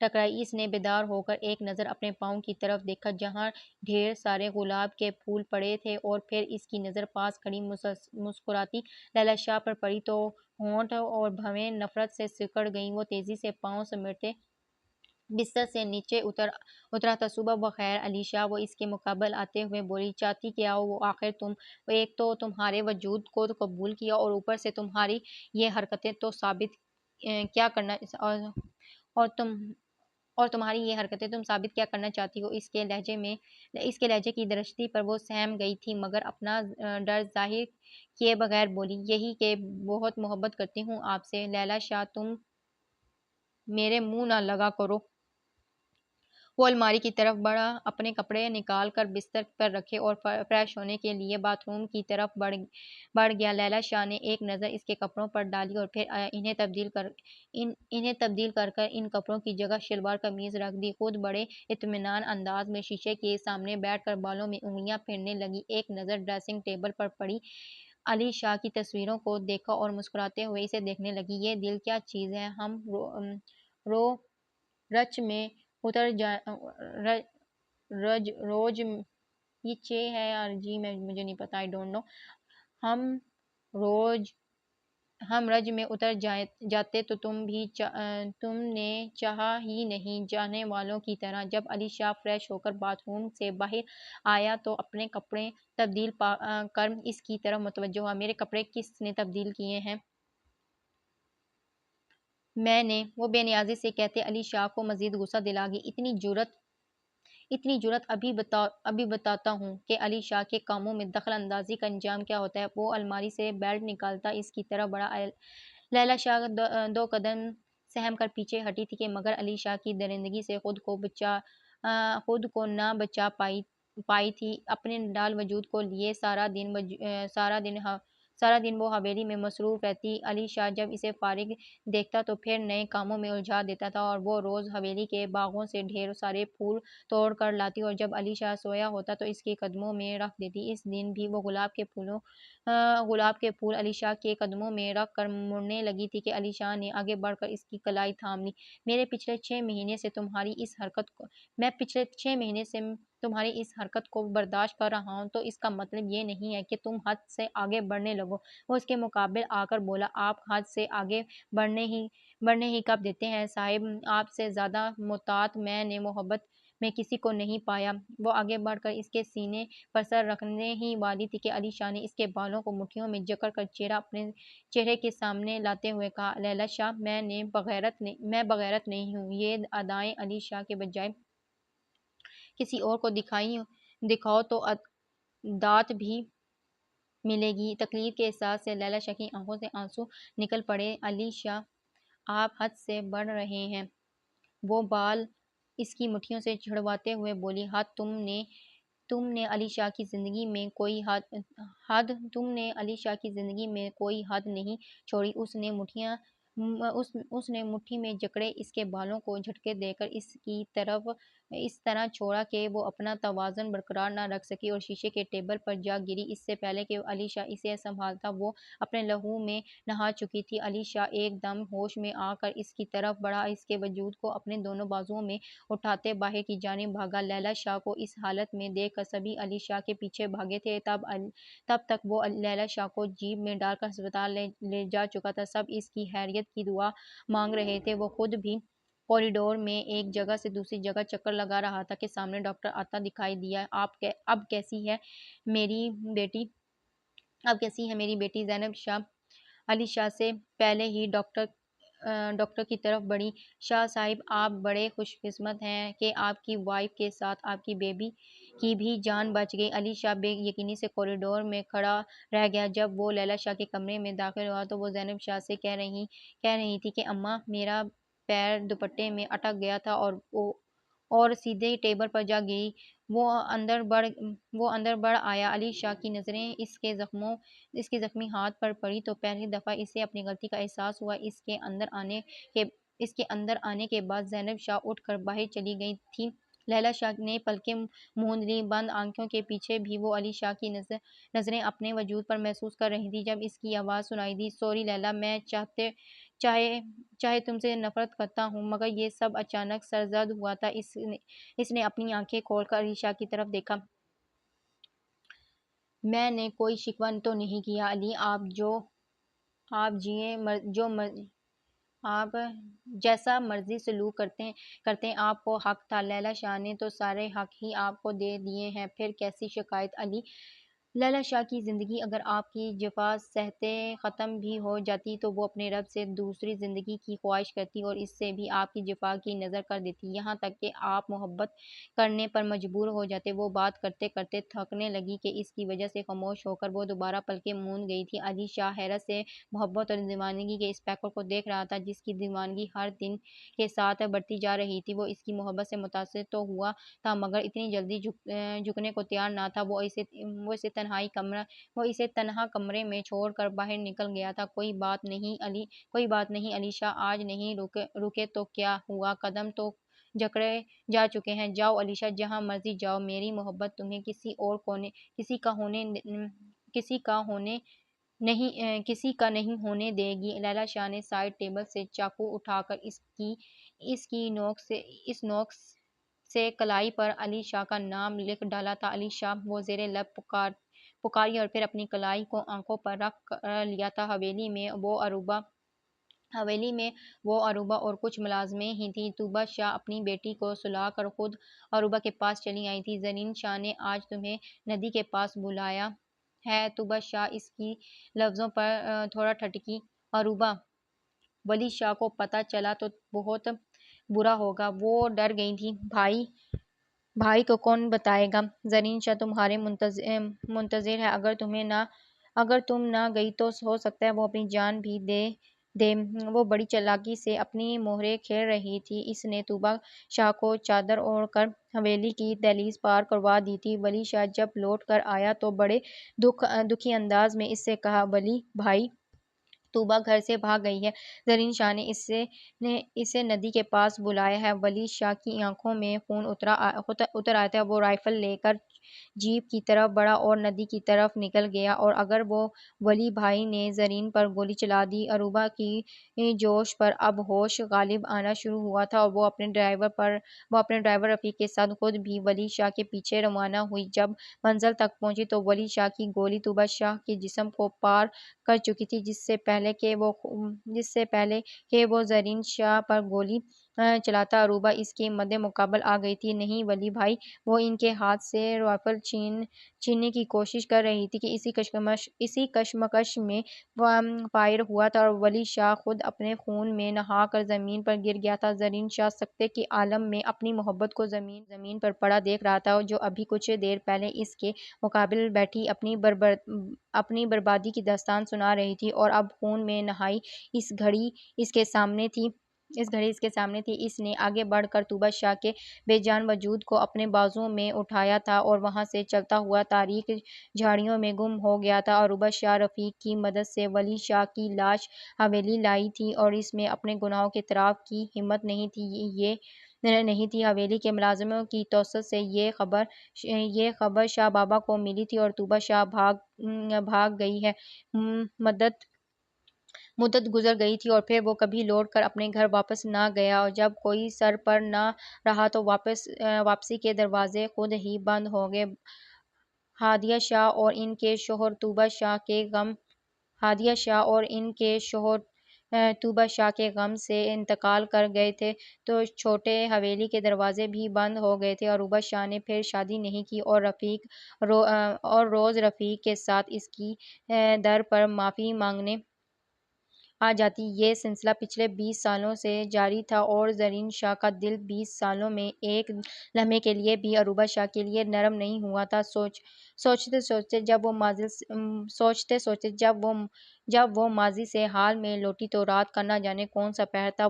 ٹکرائی۔ اس نے بیدار ہو کر ایک نظر اپنے پاؤں کی طرف دیکھا جہاں ڈھیر سارے گلاب کے پھول پڑے تھے، اور پھر اس کی نظر پاس کھڑی مسکراتی لیلا شاہ پر پڑی تو ہونٹ اور بھویں نفرت سے سکڑ گئیں۔ وہ تیزی سے پاؤں سمیٹے بستر سے نیچے اترا تھا۔ صبح بخیر علی شاہ، وہ اس کے مقابل آتے ہوئے بولی، چاہتی کیا ہو آخر تم؟ ایک تو تمہارے وجود کو قبول کیا، اور اوپر سے تمہاری یہ حرکتیں تو ثابت کیا کرنا اور تم اور تمہاری یہ حرکتیں تم ثابت کیا کرنا چاہتی ہو؟ اس کے لہجے کی درشتی پر وہ سہم گئی تھی مگر اپنا ڈر ظاہر کیے بغیر بولی، یہی کہ بہت محبت کرتی ہوں آپ سے لیلا شاہ، تم میرے منہ نہ لگا کرو۔ وہ الماری کی طرف بڑھا، اپنے کپڑے نکال کر بستر پر رکھے اور فریش ہونے کے لیے باتھ روم کی طرف بڑھ گیا۔ لیلا شاہ نے ایک نظر اس کے کپڑوں پر ڈالی اور پھر انہیں تبدیل کر ان کپڑوں کی جگہ شلوار قمیض رکھ دی۔ خود بڑے اطمینان انداز میں شیشے کے سامنے بیٹھ کر بالوں میں انگلیاں پھیرنے لگی۔ ایک نظر ڈریسنگ ٹیبل پر پڑی علی شاہ کی تصویروں کو دیکھا اور مسکراتے ہوئے اسے دیکھنے لگی۔ یہ دل کیا چیز ہے، ہم رو رچ میں اتر روج یہ چے ہے یا جی میں مجھے نہیں پتا، آئی ڈونٹ نو۔ ہم روج ہم رج میں اتر جاتے تو تم نے چاہا ہی نہیں، جانے والوں کی طرح۔ جب علی شاہ فریش ہو کر باتھ روم سے باہر آیا تو اپنے کپڑے تبدیل کر اس کی طرف متوجہ ہوا۔ میرے کپڑے کس نے تبدیل کیے ہیں؟ میں نے، وہ بے نیازی سے کہتے علی شاہ کو مزید غصہ دلا گئی۔ اتنی جرأت، ابھی بتاتا ہوں کہ علی شاہ کے کاموں میں دخل اندازی کا انجام کیا ہوتا ہے۔ وہ الماری سے بیلٹ نکالتا اس کی طرف بڑھا۔ لیلا شاہ دو قدم سہم کر پیچھے ہٹی تھی مگر علی شاہ کی درندگی سے خود کو نہ بچا پائی تھی۔ اپنے نڈال وجود کو لیے سارا دن وہ حویلی میں مصروف رہتی۔ علی شاہ جب اسے فارغ دیکھتا تو پھر نئے کاموں میں الجھا دیتا تھا اور وہ روز حویلی کے باغوں سے ڈھیر سارے پھول توڑ کر لاتی اور جب علی شاہ سویا ہوتا تو اس کے قدموں میں رکھ دیتی۔ اس دن بھی وہ گلاب کے پھول علی شاہ کے قدموں میں رکھ کر مڑنے لگی تھی کہ علی شاہ نے آگے بڑھ کر اس کی کلائی تھام لی۔ میں پچھلے 6 مہینے سے تمہاری اس حرکت کو برداشت کر رہا ہوں، تو اس کا مطلب یہ نہیں ہے کہ تم حد سے آگے بڑھنے لگو۔ وہ اس کے مقابل آ کر بولا، آپ حد سے آگے بڑھنے ہی کب دیتے ہیں صاحب؟ آپ سے زیادہ محتاط میں نے محبت میں کسی کو نہیں پایا۔ وہ آگے بڑھ کر اس کے سینے پر سر رکھنے ہی والی تھی کہ علی شاہ نے اس کے بالوں کو مٹھیوں میں جکڑ کر چہرہ اپنے چہرے کے سامنے لاتے ہوئے کہا، لیلا شاہ، میں بغیرت نہیں ہوں۔ یہ ادائیں علی شاہ کے بجائے کسی اور کو دکھاؤ تو دات بھی ملے گی۔ تکلیف کے احساس سے لیلا شاہ کی آنکھوں سے آنسو نکل پڑے۔ علی شاہ، آپ حد سے بڑھ رہے ہیں، وہ بال اس کی مٹھیوں سے چھڑواتے ہوئے بولی۔ حد؟ تم نے علی شاہ کی زندگی میں کوئی حد نہیں چھوڑی۔ اس نے مٹھی میں جکڑے اس کے بالوں کو جھٹکے دے کر اس طرح چھوڑا کہ وہ اپنا توازن برقرار نہ رکھ سکی اور شیشے کے ٹیبل پر جا گری۔ اس سے پہلے کہ علی شاہ اسے سنبھالتا وہ اپنے لہو میں نہا چکی تھی۔ علی شاہ ایک دم ہوش میں آ کر اس کی طرف بڑھا، اس کے وجود کو اپنے دونوں بازوؤں میں اٹھاتے باہر کی جانب بھاگا۔ لیلا شاہ کو اس حالت میں دیکھ کر سبھی علی شاہ کے پیچھے بھاگے تھے۔ تب تک وہ لیلا شاہ کو جیپ میں ڈال کر ہسپتال لے جا چکا تھا۔ سب اس کی خیریت کی دعا مانگ رہے تھے۔ وہ خود بھی کوریڈور میں ایک جگہ سے دوسری جگہ چکر لگا رہا تھا کہ سامنے ڈاکٹر آتا دکھائی دیا۔ اب کیسی ہے میری بیٹی زینب شاہ علی شاہ سے پہلے ہی ڈاکٹر کی طرف بڑھی۔ شاہ صاحب، آپ بڑے خوش قسمت ہیں کہ آپ کی وائف کے ساتھ آپ کی بیبی کی بھی جان بچ گئی۔ علی شاہ بے یقینی سے کوریڈور میں کھڑا رہ گیا۔ جب وہ لیلا شاہ کے کمرے میں داخل ہوا تو وہ زینب شاہ سے کہہ رہی تھی کہ اماں، میرا پیر دوپٹے میں اٹک گیا تھا اور سیدھے ٹیبل پر جا گری۔ وہ اندر بڑھ آیا۔ علی شاہ کی نظریں اس کے زخمی ہاتھ پر پڑی تو پہلی دفعہ اسے اپنی غلطی کا احساس ہوا۔ اس کے اندر آنے کے بعد زینب شاہ اٹھ کر باہر چلی گئی تھی۔ لیلا شاہ نے پلکیں موند لیں۔ بند آنکھوں کے پیچھے بھی وہ علی شاہ کی نظریں اپنے وجود پر محسوس کر رہی تھی۔ جب اس کی آواز سنائی دی، سوری لیلا، میں چاہے تم سے نفرت کرتا ہوں مگر یہ سب اچانک سرزد ہوا تھا۔ اس نے اپنی آنکھیں کھول کر علی شاہ کی طرف دیکھا۔ میں نے کوئی شکوہ تو نہیں کیا علی، آپ جیسا مرضی سلوک کرتے آپ کو حق تھا۔ لیلا شاہ نے تو سارے حق ہی آپ کو دے دیے ہیں، پھر کیسی شکایت؟ علی لیلا شاہ کی زندگی اگر آپ کی جفا سہتے ختم بھی ہو جاتی تو وہ اپنے رب سے دوسری زندگی کی خواہش کرتی اور اس سے بھی آپ کی جفا کی نظر کر دیتی، یہاں تک کہ آپ محبت کرنے پر مجبور ہو جاتے۔ وہ بات کرتے کرتے تھکنے لگی کہ اس کی وجہ سے خاموش ہو کر وہ دوبارہ پلکیں موند گئی تھی۔ علی شاہ حیرت سے محبت اور دیوانگی کے اس پیکر کو دیکھ رہا تھا جس کی دیوانگی ہر دن کے ساتھ بڑھتی جا رہی تھی۔ وہ اس کی محبت سے متاثر تو ہوا تھا مگر اتنی جلدی جھکنے کو تیار نہ تھا۔ وہ اسے تنہا کمرے میں چھوڑ کر باہر نکل گیا تھا۔ کوئی بات نہیں علی شاہ، آج نہیں رکے تو کیا ہوا، قدم تو جکڑے جا چکے ہیں، جاؤ علی شاہ، جہاں مرضی جاؤ، میری محبت تمہیں کسی کا نہیں ہونے دے گی۔ لیلا شاہ نے سائڈ ٹیبل سے چاقو اٹھا کر اس نوک سے کلائی پر علی شاہ کا نام لکھ ڈالا تھا۔ علی شاہ وہ زیر لب پکاری اور پھر اپنی کلائی کو آنکھوں پر رکھ کر لیا تھا۔ حویلی میں وہ عروبہ اور کچھ ملازمیں ہی تھیں۔ طوبیٰ شاہ اپنی بیٹی کو سلا کر خود عروبہ کے پاس چلی آئی تھی۔ زرین شاہ نے آج تمہیں ندی کے پاس بلایا ہے۔ طوبیٰ شاہ اس کی لفظوں پر تھوڑا ٹھٹکی۔ عروبہ؟ ولی شاہ کو پتہ چلا تو بہت برا ہوگا۔ وہ ڈر گئی تھی۔ بھائی کو کون بتائے گا؟ زرین شاہ تمہارے منتظر ہے، اگر تم نہ گئی تو ہو سکتا ہے وہ اپنی جان بھی دے دے۔ وہ بڑی چالاکی سے اپنی مہریں کھیل رہی تھی۔ اس نے طوبیٰ شاہ کو چادر اوڑھ کر حویلی کی دہلیز پار کروا دی تھی۔ ولی شاہ جب لوٹ کر آیا تو بڑے دکھی انداز میں اس سے کہا، ولی بھائی، طوبیٰ گھر سے بھاگ گئی ہے، زرین شاہ نے اسے ندی کے پاس بلایا ہے۔ ولی شاہ کی آنکھوں میں خون اتر آیا تھا۔ وہ رائفل لے کر جیپ کی طرف بڑھا اور ندی کی طرف نکل گیا، اور اگر وہ ولی بھائی نے زرین پر گولی چلا دی۔ عروبہ کی جوش پر اب ہوش غالب آنا شروع ہوا تھا اور وہ اپنے ڈرائیور رفیق کے ساتھ خود بھی ولی شاہ کے پیچھے روانہ ہوئی۔ جب منزل تک پہنچی تو ولی شاہ کی گولی طوبیٰ شاہ کے جسم کو پار کر چکی تھی۔ جس سے پہلے کہ وہ زرین شاہ پر گولی چلاتا، عروبہ اس کے مد مقابل آ گئی تھی۔ نہیں ولی بھائی، وہ ان کے ہاتھ سے رائفل چھیننے کی کوشش کر رہی تھی کہ اسی کشمکش میں فائر ہوا تھا اور ولی شاہ خود اپنے خون میں نہا کر زمین پر گر گیا تھا۔ زرین شاہ سکتے کے عالم میں اپنی محبت کو زمین پر پڑا دیکھ رہا تھا، جو ابھی کچھ دیر پہلے اس کے مقابل بیٹھی اپنی بربادی کی داستان سنا رہی تھی، اور اب خون میں نہائی اس گھڑی اس کے سامنے تھی۔ اس نے آگے بڑھ کر طوبیٰ شاہ کے بے جان وجود کو اپنے بازوؤں میں اٹھایا تھا اور وہاں سے چلتا ہوا تاریک جھاڑیوں میں گم ہو گیا تھا۔ عروبہ شاہ رفیق کی مدد سے ولی شاہ کی لاش حویلی لائی تھی اور اس میں اپنے گناہوں کے اعتراف کی ہمت نہیں تھی۔ حویلی کے ملازموں کی توسط سے یہ خبر شاہ بابا کو ملی تھی اور طوبیٰ شاہ بھاگ گئی ہے۔ مدت گزر گئی تھی اور پھر وہ کبھی لوٹ کر اپنے گھر واپس نہ گیا، اور جب کوئی سر پر نہ رہا تو واپسی کے دروازے خود ہی بند ہو گئے۔ ہادیہ شاہ اور ان کے شوہر طوبیٰ شاہ کے غم سے انتقال کر گئے تھے تو چھوٹے حویلی کے دروازے بھی بند ہو گئے تھے۔ عروبہ شاہ نے پھر شادی نہیں کی اور روز رفیق کے ساتھ اس کی در پر معافی مانگنے آ جاتی۔ یہ سلسلہ پچھلے 20 سالوں سے جاری تھا اور زرین شاہ کا دل 20 سالوں میں ایک لمحے کے لیے بھی عروبہ شاہ کے لیے نرم نہیں ہوا تھا۔ سوچتے سوچتے جب وہ ماضی سے حال میں لوٹی تو رات کا نہ جانے کون سا پہر تھا۔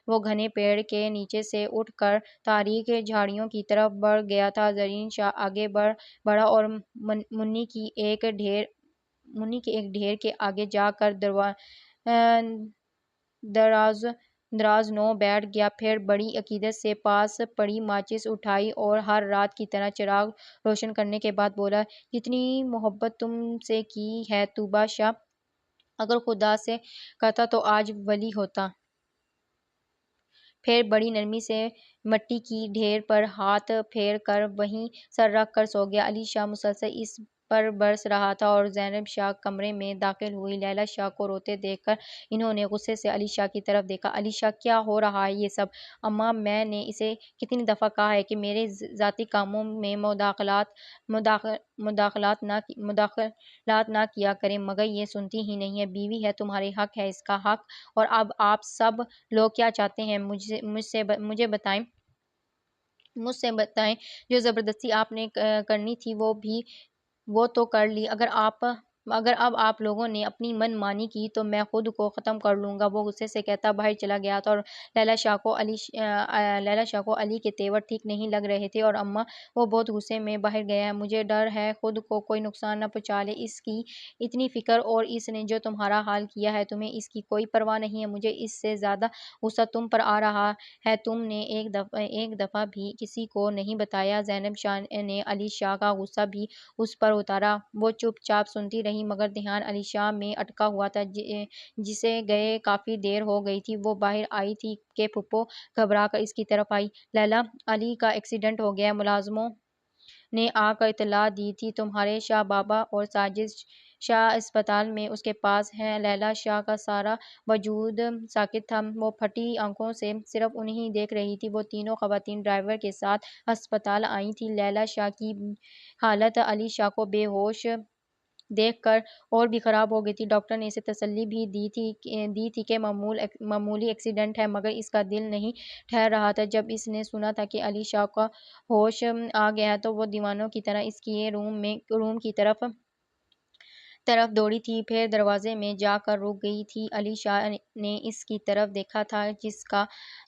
وہ گھنے پیڑ کے نیچے سے اٹھ کر تاریک جھاڑیوں کی طرف بڑھ گیا تھا۔ زرین شاہ آگے بڑھا اور منی کی ایک ڈھیر کے آگے جا کر دراز نو بیٹھ گیا، پھر بڑی عقیدت سے پاس پڑی ماچس اٹھائی اور ہر رات کی طرح چراغ روشن کرنے کے بعد بولا، جتنی محبت تم سے کی ہے طوبیٰ شاہ، اگر خدا سے کرتا تو آج ولی ہوتا۔ پھر بڑی نرمی سے مٹی کی ڈھیر پر ہاتھ پھیر کر وہیں سر رکھ کر سو گیا۔ علی شاہ مسلسل اس پر برس رہا تھا اور زینب شاہ کمرے میں داخل ہوئی۔ لیلی شاہ کو روتے دیکھ کر انہوں نے غصے سے علی شاہ کی طرف دیکھا۔ علی شاہ کیا ہو رہا ہے یہ سب؟ اماں میں نے اسے کتنی دفعہ کہا ہے کہ میرے ذاتی کاموں میں مداخلات نہ کیا کریں مگر یہ سنتی ہی نہیں ہے۔ بیوی ہے تمہاری، حق ہے اس کا حق۔ اور اب آپ سب لوگ کیا چاہتے ہیں مجھ سے بتائیں۔ جو زبردستی آپ نے کرنی تھی وہ تو کر لی۔ اگر اب آپ لوگوں نے اپنی من مانی کی تو میں خود کو ختم کر لوں گا۔ وہ غصے سے کہتا باہر چلا گیا تھا اور لیلی شاہ کو علی کے تیور ٹھیک نہیں لگ رہے تھے۔ اور اماں وہ بہت غصے میں باہر گیا ہے، مجھے ڈر ہے خود کو کوئی نقصان نہ پہنچا لے۔ اس کی اتنی فکر اور اس نے جو تمہارا حال کیا ہے تمہیں اس کی کوئی پرواہ نہیں ہے۔ مجھے اس سے زیادہ غصہ تم پر آ رہا ہے، تم نے ایک دفعہ بھی کسی کو نہیں بتایا۔ زینب شاہ نے علی شاہ کا غصہ بھی اس پر اتارا۔ وہ چپ چاپ سنتی رہی مگر دھیان علی شاہ میں اٹکا ہوا تھا جسے گئے کافی دیر ہو گئی تھی۔ وہ باہر آئی تھی کہ پھپھو گھبرا کر اس کی طرف آئی۔ لیلی، علی کا ایکسیڈنٹ ہو گیا، ملازموں نے آ کر اطلاع دی تھی۔ تمہارے شاہ بابا اور ساجد شاہ اسپتال میں اس کے پاس ہیں۔ لیلی شاہ کا سارا وجود ساکت تھا، وہ پھٹی آنکھوں سے صرف انہیں دیکھ رہی تھی۔ وہ تینوں خواتین ڈرائیور کے ساتھ ہسپتال آئی تھیں۔ لیلی شاہ کی حالت علی شاہ کو بے ہوش دیکھ کر اور بھی خراب ہو گئی تھی۔ ڈاکٹر نے اسے تسلی بھی دی تھی کہ معمولی ایکسیڈنٹ ہے مگر اس کا دل نہیں ٹھہر رہا تھا۔ جب اس نے سنا تھا کہ علی شاہ کو ہوش آ گیا ہے تو وہ دیوانوں کی طرح اس کے روم کی طرف دوڑی تھی، پھر دروازے میں جا کر رک گئی تھی۔ علی شاہ نے اس کی طرف دیکھا تھا جس کا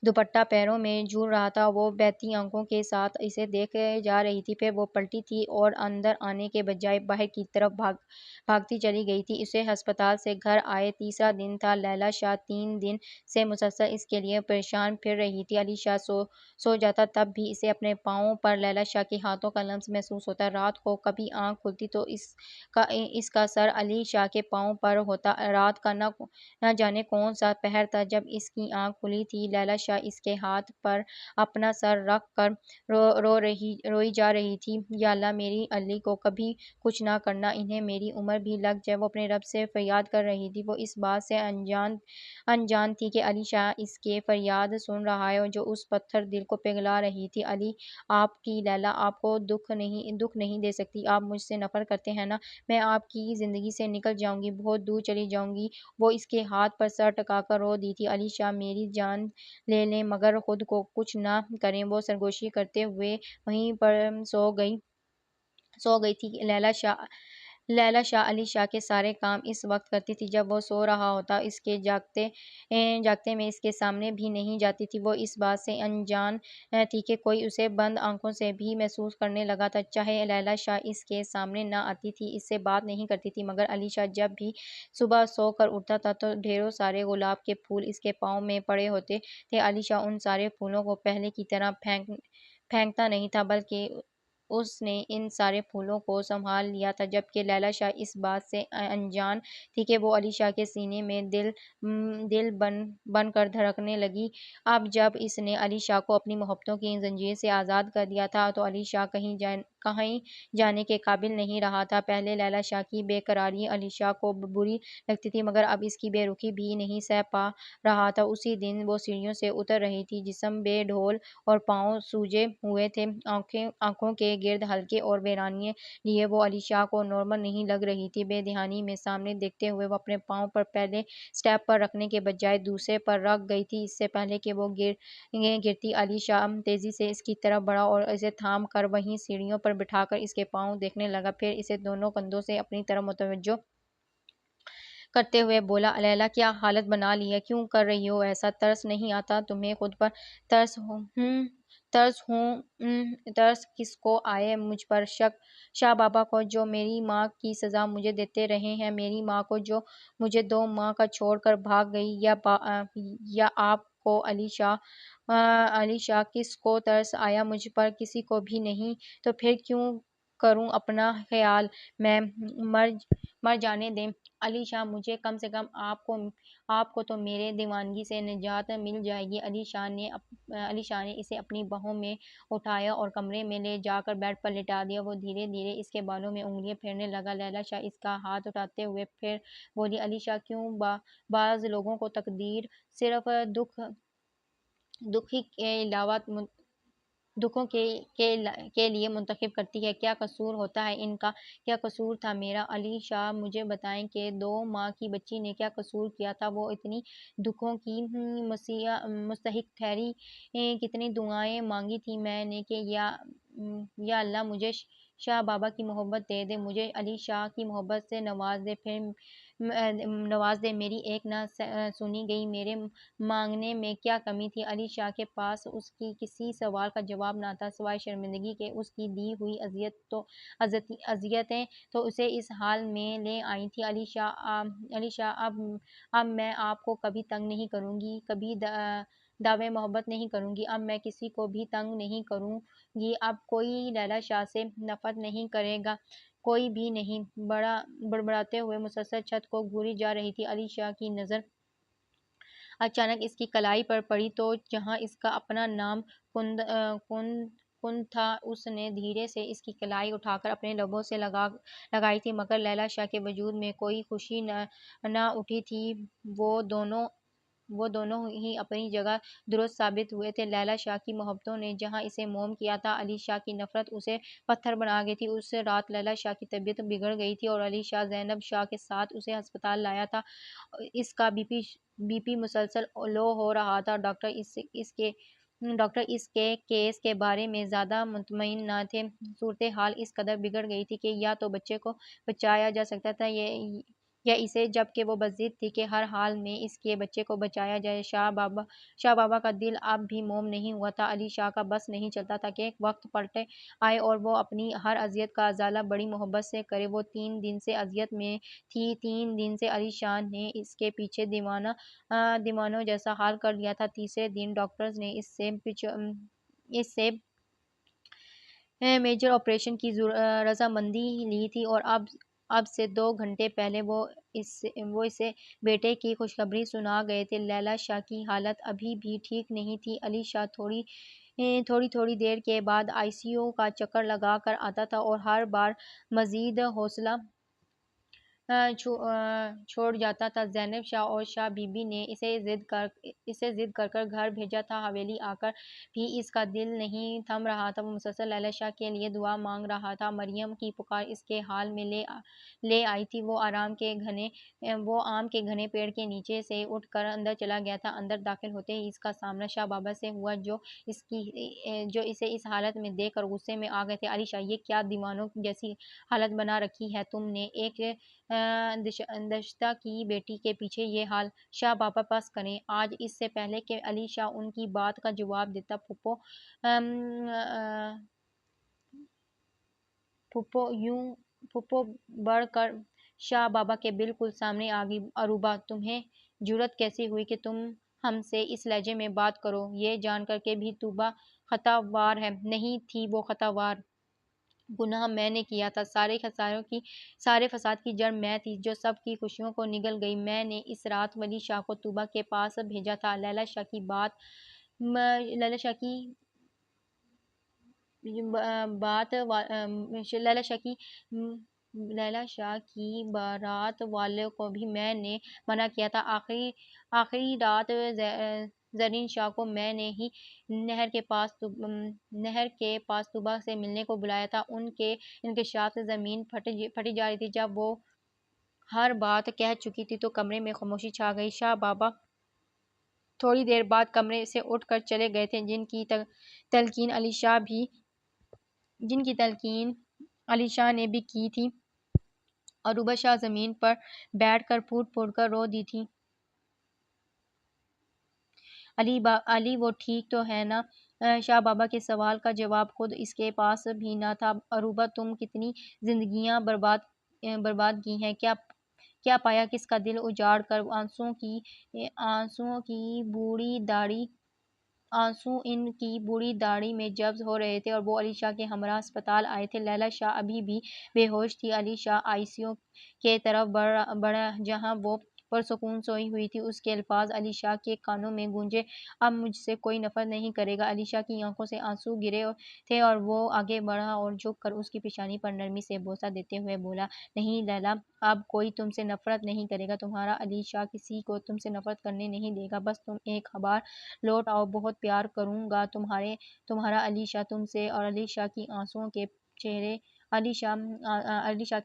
دوپٹہ پیروں میں جھول رہا تھا۔ وہ بہتی آنکھوں کے ساتھ اسے دیکھے جا رہی تھی، پھر وہ پلٹی تھی اور اندر آنے کے بجائے باہر کی طرف بھاگتی چلی گئی تھی۔ اسے ہسپتال سے گھر آئے تیسرا دن تھا۔ لیلی شاہ 3 دن سے مسلسل اس کے لیے پریشان پھر رہی تھی۔ علی شاہ سو جاتا تب بھی اسے اپنے پاؤں پر لیلی شاہ کے ہاتھوں کا لمس محسوس ہوتا۔ رات کو کبھی آنکھ کھلتی تو اس کا سر علی شاہ کے پاؤں پر ہوتا۔ رات کا نہ جانے کون سا پہر تھا جب اس کی آنکھ کھلی تھی۔ لیلی شاہ اس کے ہاتھ پر اپنا سر رکھ کر روئی جا رہی تھی۔ یا اللہ میری علی کو کبھی کچھ نہ کرنا، انہیں میری عمر بھی لگ جائے۔ وہ اپنے رب سے فریاد کر رہی تھی۔ وہ اس بات سے انجان تھی کہ علی شاہ اس کی فریاد سن رہا ہے جو اس پتھر دل کو پگھلا رہی تھی۔ علی آپ کی لیلی آپ کو دکھ نہیں دے سکتی، آپ مجھ سے نفرت کرتے ہیں نا؟ میں آپ کی زندگی سے نکل جاؤں گی، بہت دور چلی جاؤں گی۔ وہ اس کے ہاتھ پر سر ٹکا کر رو دی تھی۔ علی شاہ میری جان لے لیں مگر خود کو کچھ نہ کریں۔ وہ سرگوشی کرتے ہوئے وہیں پر سو گئی تھی۔ لیلی شاہ علی شاہ کے سارے کام اس وقت کرتی تھی جب وہ سو رہا ہوتا، اس کے جاگتے میں اس کے سامنے بھی نہیں جاتی تھی۔ وہ اس بات سے انجان تھی کہ کوئی اسے بند آنکھوں سے بھی محسوس کرنے لگا تھا، چاہے لیلی شاہ اس کے سامنے نہ آتی تھی، اس سے بات نہیں کرتی تھی مگر علی شاہ جب بھی صبح سو کر اٹھتا تھا تو ڈھیروں سارے گلاب کے پھول اس کے پاؤں میں پڑے ہوتے تھے۔ علی شاہ ان سارے پھولوں کو پہلے کی طرح پھینکتا نہیں تھا بلکہ اس نے ان سارے پھولوں کو سنبھال لیا تھا، جبکہ لیلی شاہ اس بات سے انجان تھی کہ وہ علی شاہ کے سینے میں دل بن کر دھڑکنے لگی۔ اب جب اس نے علی شاہ کو اپنی محبتوں کی زنجیر سے آزاد کر دیا تھا تو علی شاہ کہیں جانے کے قابل نہیں رہا تھا۔ پہلے لیلی شاہ کی بے قراری علی شاہ کو بری لگتی تھی مگر اب اس کی بے رخی بھی نہیں سہ پا رہا تھا۔ اسی دن وہ سیڑھیوں سے اتر رہی تھی، جسم بے ڈھول اور پاؤں سوجے ہوئے تھے، آنکھوں کے گرد ہلکے اور ویرانے لیے۔ وہ علی شاہ کو نارمل نہیں لگ رہی تھی۔ بے دہانی میں سامنے دیکھتے ہوئے وہ اپنے پاؤں پر پہلے سٹیپ پر رکھنے کے بجائے دوسرے پر رکھ گئی تھی۔ اس سے پہلے کہ وہ گرتی علی شاہ تیزی سے اس کی طرف بڑھا اور اسے تھام کر وہیں سیڑھیوں پر بٹھا کر اس کے پاؤں دیکھنے لگا، پھر اسے دونوں کندھوں سے اپنی طرف متوجہ کرتے ہوئے بولا، لیلی کیا حالت بنا لی ہے، کیوں کر رہی ہو ایسا؟ ترس نہیں آتا تمہیں خود پر؟ ترس کس کو آئے؟ مجھ پر شک؟ شاہ بابا کو جو میری ماں کی سزا مجھے دیتے رہے ہیں، میری ماں کو جو مجھے 2 ماہ کا چھوڑ کر بھاگ گئی، یا آپ کو؟ علی شاہ کس کو ترس آیا؟ مجھ پر کسی کو بھی نہیں، تو پھر کیوں کروں اپنا خیال؟ میں مر جانے دیں۔ علی شاہ مجھے کم سے کم آپ کو تو میرے دیوانگی سے نجات مل جائے گی۔ علی شاہ نے اسے اپنی باہوں میں اٹھایا اور کمرے میں لے جا کر بیڈ پر لٹا دیا۔ وہ دھیرے دھیرے اس کے بالوں میں انگلیاں پھیرنے لگا۔ لیلا شاہ اس کا ہاتھ اٹھاتے ہوئے پھر بولی، علی شاہ کیوں بعض لوگوں کو تقدیر صرف دکھ ہی کے علاوہ دکھوں کے لیے منتخب کرتی ہے؟ کیا قصور ہوتا ہے ان کا؟ کیا قصور تھا میرا؟ علی شاہ مجھے بتائیں کہ 2 ماہ کی بچی نے کیا قصور کیا تھا؟ وہ اتنی دکھوں کی مستحق ٹھہری، کتنی دعائیں مانگی تھی میں نے کہ یا اللہ مجھے شاہ بابا کی محبت دے دے، مجھے علی شاہ کی محبت سے نواز دے۔ میری ایک نہ سنی گئی میرے مانگنے میں کیا کمی تھی؟ علی شاہ کے پاس اس کی کسی سوال کا جواب نہ تھا سوائے شرمندگی کے۔ اس کی دی ہوئی اذیتیں تو اسے اس حال میں لے آئی تھی۔ علی شاہ اب میں آپ کو کبھی تنگ نہیں کروں گی، کبھی دعوے محبت نہیں کروں گی، اب میں کسی کو بھی تنگ نہیں کروں گی۔ اب کوئی لیلا شاہ سے نفرت نہیں کرے گا، کوئی بھی نہیں۔ بڑبڑاتے ہوئے مسلسل چھت کو گھوری جا رہی تھی۔ علی شاہ کی نظر اچانک اس کی کلائی پر پڑی تو جہاں اس کا اپنا نام کند تھا، اس نے دھیرے سے اس کی کلائی اٹھا کر اپنے لبوں سے لگائی تھی، مگر لیلا شاہ کے وجود میں کوئی خوشی نہ اٹھی تھی۔ وہ دونوں ہی اپنی جگہ درست ثابت ہوئے تھے۔ لیلا شاہ کی محبتوں نے جہاں اسے موم کیا تھا، علی شاہ کی نفرت اسے پتھر بنا گئی تھی۔ اس رات لیلا شاہ کی طبیعت بگڑ گئی تھی اور علی شاہ زینب شاہ کے ساتھ اسے ہسپتال لایا تھا۔ اس کا بی پی مسلسل لو ہو رہا تھا۔ ڈاکٹر اس کے کیس کے بارے میں زیادہ مطمئن نہ تھے۔ صورتحال اس قدر بگڑ گئی تھی کہ یا تو بچے کو بچایا جا سکتا تھا یا اسے، جبکہ وہ بضد تھی کہ ہر حال میں اس کے بچے کو بچایا جائے۔ شاہ بابا کا دل اب بھی موم نہیں ہوا تھا۔ علی شاہ کا بس نہیں چلتا تھا کہ ایک وقت پلٹ آئے اور وہ اپنی ہر اذیت کا ازالہ بڑی محبت سے کرے۔ وہ 3 دن سے اذیت میں تھی، 3 دن سے علی شاہ نے اس کے پیچھے دیوانوں جیسا حال کر لیا تھا۔ تیسرے دن ڈاکٹرز نے اس سے میجر آپریشن کی رضامندی لی تھی اور اب سے 2 گھنٹے پہلے وہ اسے بیٹے کی خوشخبری سنا گئے تھے۔ لیلا شاہ کی حالت ابھی بھی ٹھیک نہیں تھی۔ علی شاہ تھوڑی دیر کے بعد ICU کا چکر لگا کر آتا تھا اور ہر بار مزید حوصلہ چھوڑ جاتا تھا۔ زینب شاہ اور شاہ بی بی نے اسے ضد کر گھر بھیجا تھا۔ حویلی آ کر بھی اس کا دل نہیں تھم رہا تھا۔ وہ مسلسل لیلا شاہ کے لیے دعا مانگ رہا تھا۔ مریم کی پکار اس کے حال میں لے آئی تھی۔ وہ آم کے گھنے پیڑ کے نیچے سے اٹھ کر اندر چلا گیا تھا۔ اندر داخل ہوتے ہی اس کا سامنا شاہ بابا سے ہوا، جو اسے اس حالت میں دیکھ کر غصے میں آ گئے تھے۔ علی شاہ، یہ کیا دیوانوں جیسی حالت بنا رکھی ہے تم نے؟ ایک دشتہ کی بیٹی کے پیچھے یہ حال؟ شاہ بابا بس کریں آج۔ اس سے پہلے کہ علی شاہ ان کی بات کا جواب دیتا، پھوپھو بڑھ کر شاہ بابا کے بالکل سامنے آ گئی۔ عروبہ، تمہیں جرأت کیسے ہوئی کہ تم ہم سے اس لہجے میں بات کرو، یہ جان کر کہ بھی طوبیٰ خطا وار ہے؟ نہیں تھی وہ خطا وار، گناہ میں نے کیا تھا۔ سارے فساد کی جڑ میں تھی، جو سب کی خوشیوں کو نگل گئی۔ میں نے اس رات ولی شاہ کو طوبیٰ کے پاس بھیجا تھا۔ لیلا شاہ کی بارات والوں کو بھی میں نے منع کیا تھا۔ آخری رات زرین شاہ کو میں نے ہی نہر کے پاس طوبیٰ سے ملنے کو بلایا تھا۔ ان کے انکشاف سے زمین پھٹی جا رہی تھی۔ جب وہ ہر بات کہہ چکی تھی تو کمرے میں خاموشی چھا گئی۔ شاہ بابا تھوڑی دیر بعد کمرے سے اٹھ کر چلے گئے تھے، جن کی تلقین علی شاہ نے بھی کی تھی۔ عروبہ شاہ زمین پر بیٹھ کر پھوٹ پھوٹ کر رو دی تھی۔ علی وہ ٹھیک تو ہے نا؟ شاہ بابا کے سوال کا جواب خود اس کے پاس بھی نہ تھا۔ عروبہ، تم کتنی زندگیاں برباد کی ہیں، کیا پایا، کس کا دل اجاڑ کر؟ آنسوؤں کی بوڑھی داڑھی آنسو ان کی بوڑھی داڑھی میں جذب ہو رہے تھے اور وہ علی شاہ کے ہمراہ اسپتال آئے تھے۔ لیلی شاہ ابھی بھی بے ہوش تھی۔ علی شاہ آئی سی یو کی طرف بڑھا جہاں وہ پرسکون سوئی ہوئی تھی۔ اس کے الفاظ علی شاہ کے کانوں میں گونجے، اب مجھ سے کوئی نفرت نہیں کرے گا۔ علی شاہ کی آنکھوں سے آنسو گرے تھے اور وہ آگے بڑھا اور جھک کر اس کی پیشانی پر نرمی سے بوسہ دیتے ہوئے بولا، نہیں لیلی، اب کوئی تم سے نفرت نہیں کرے گا۔ تمہارا علی شاہ کسی کو تم سے نفرت کرنے نہیں دے گا، بس تم ایک بار لوٹ آؤ، بہت پیار کروں گا تمہارا علی شاہ تم سے۔ اور علی شاہ کے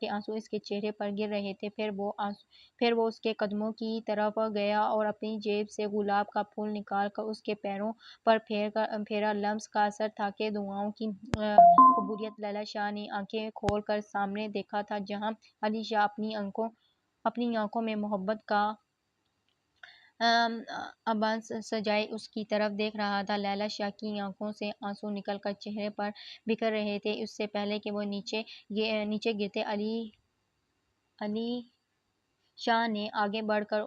آنسو اس کے چہرے پر گر رہے تھے۔ پھر وہ اس کے قدموں کی طرف گیا اور اپنی جیب سے گلاب کا پھول نکال کر اس کے پیروں پر پھیرا۔ لمس کا اثر تھا کہ دعاؤں کی قبولیت۔ لیلی شاہ نے آنکھیں کھول کر سامنے دیکھا تھا جہاں علی شاہ اپنی آنکھوں میں محبت کا ابانس سجائے اس کی طرف دیکھ رہا تھا۔ لیلی شاہ کی آنکھوں سے آنسو نکل کر چہرے پر بکھر رہے تھے۔ اس سے پہلے کہ وہ نیچے گرتے، علی شاہ نے آگے بڑھ کر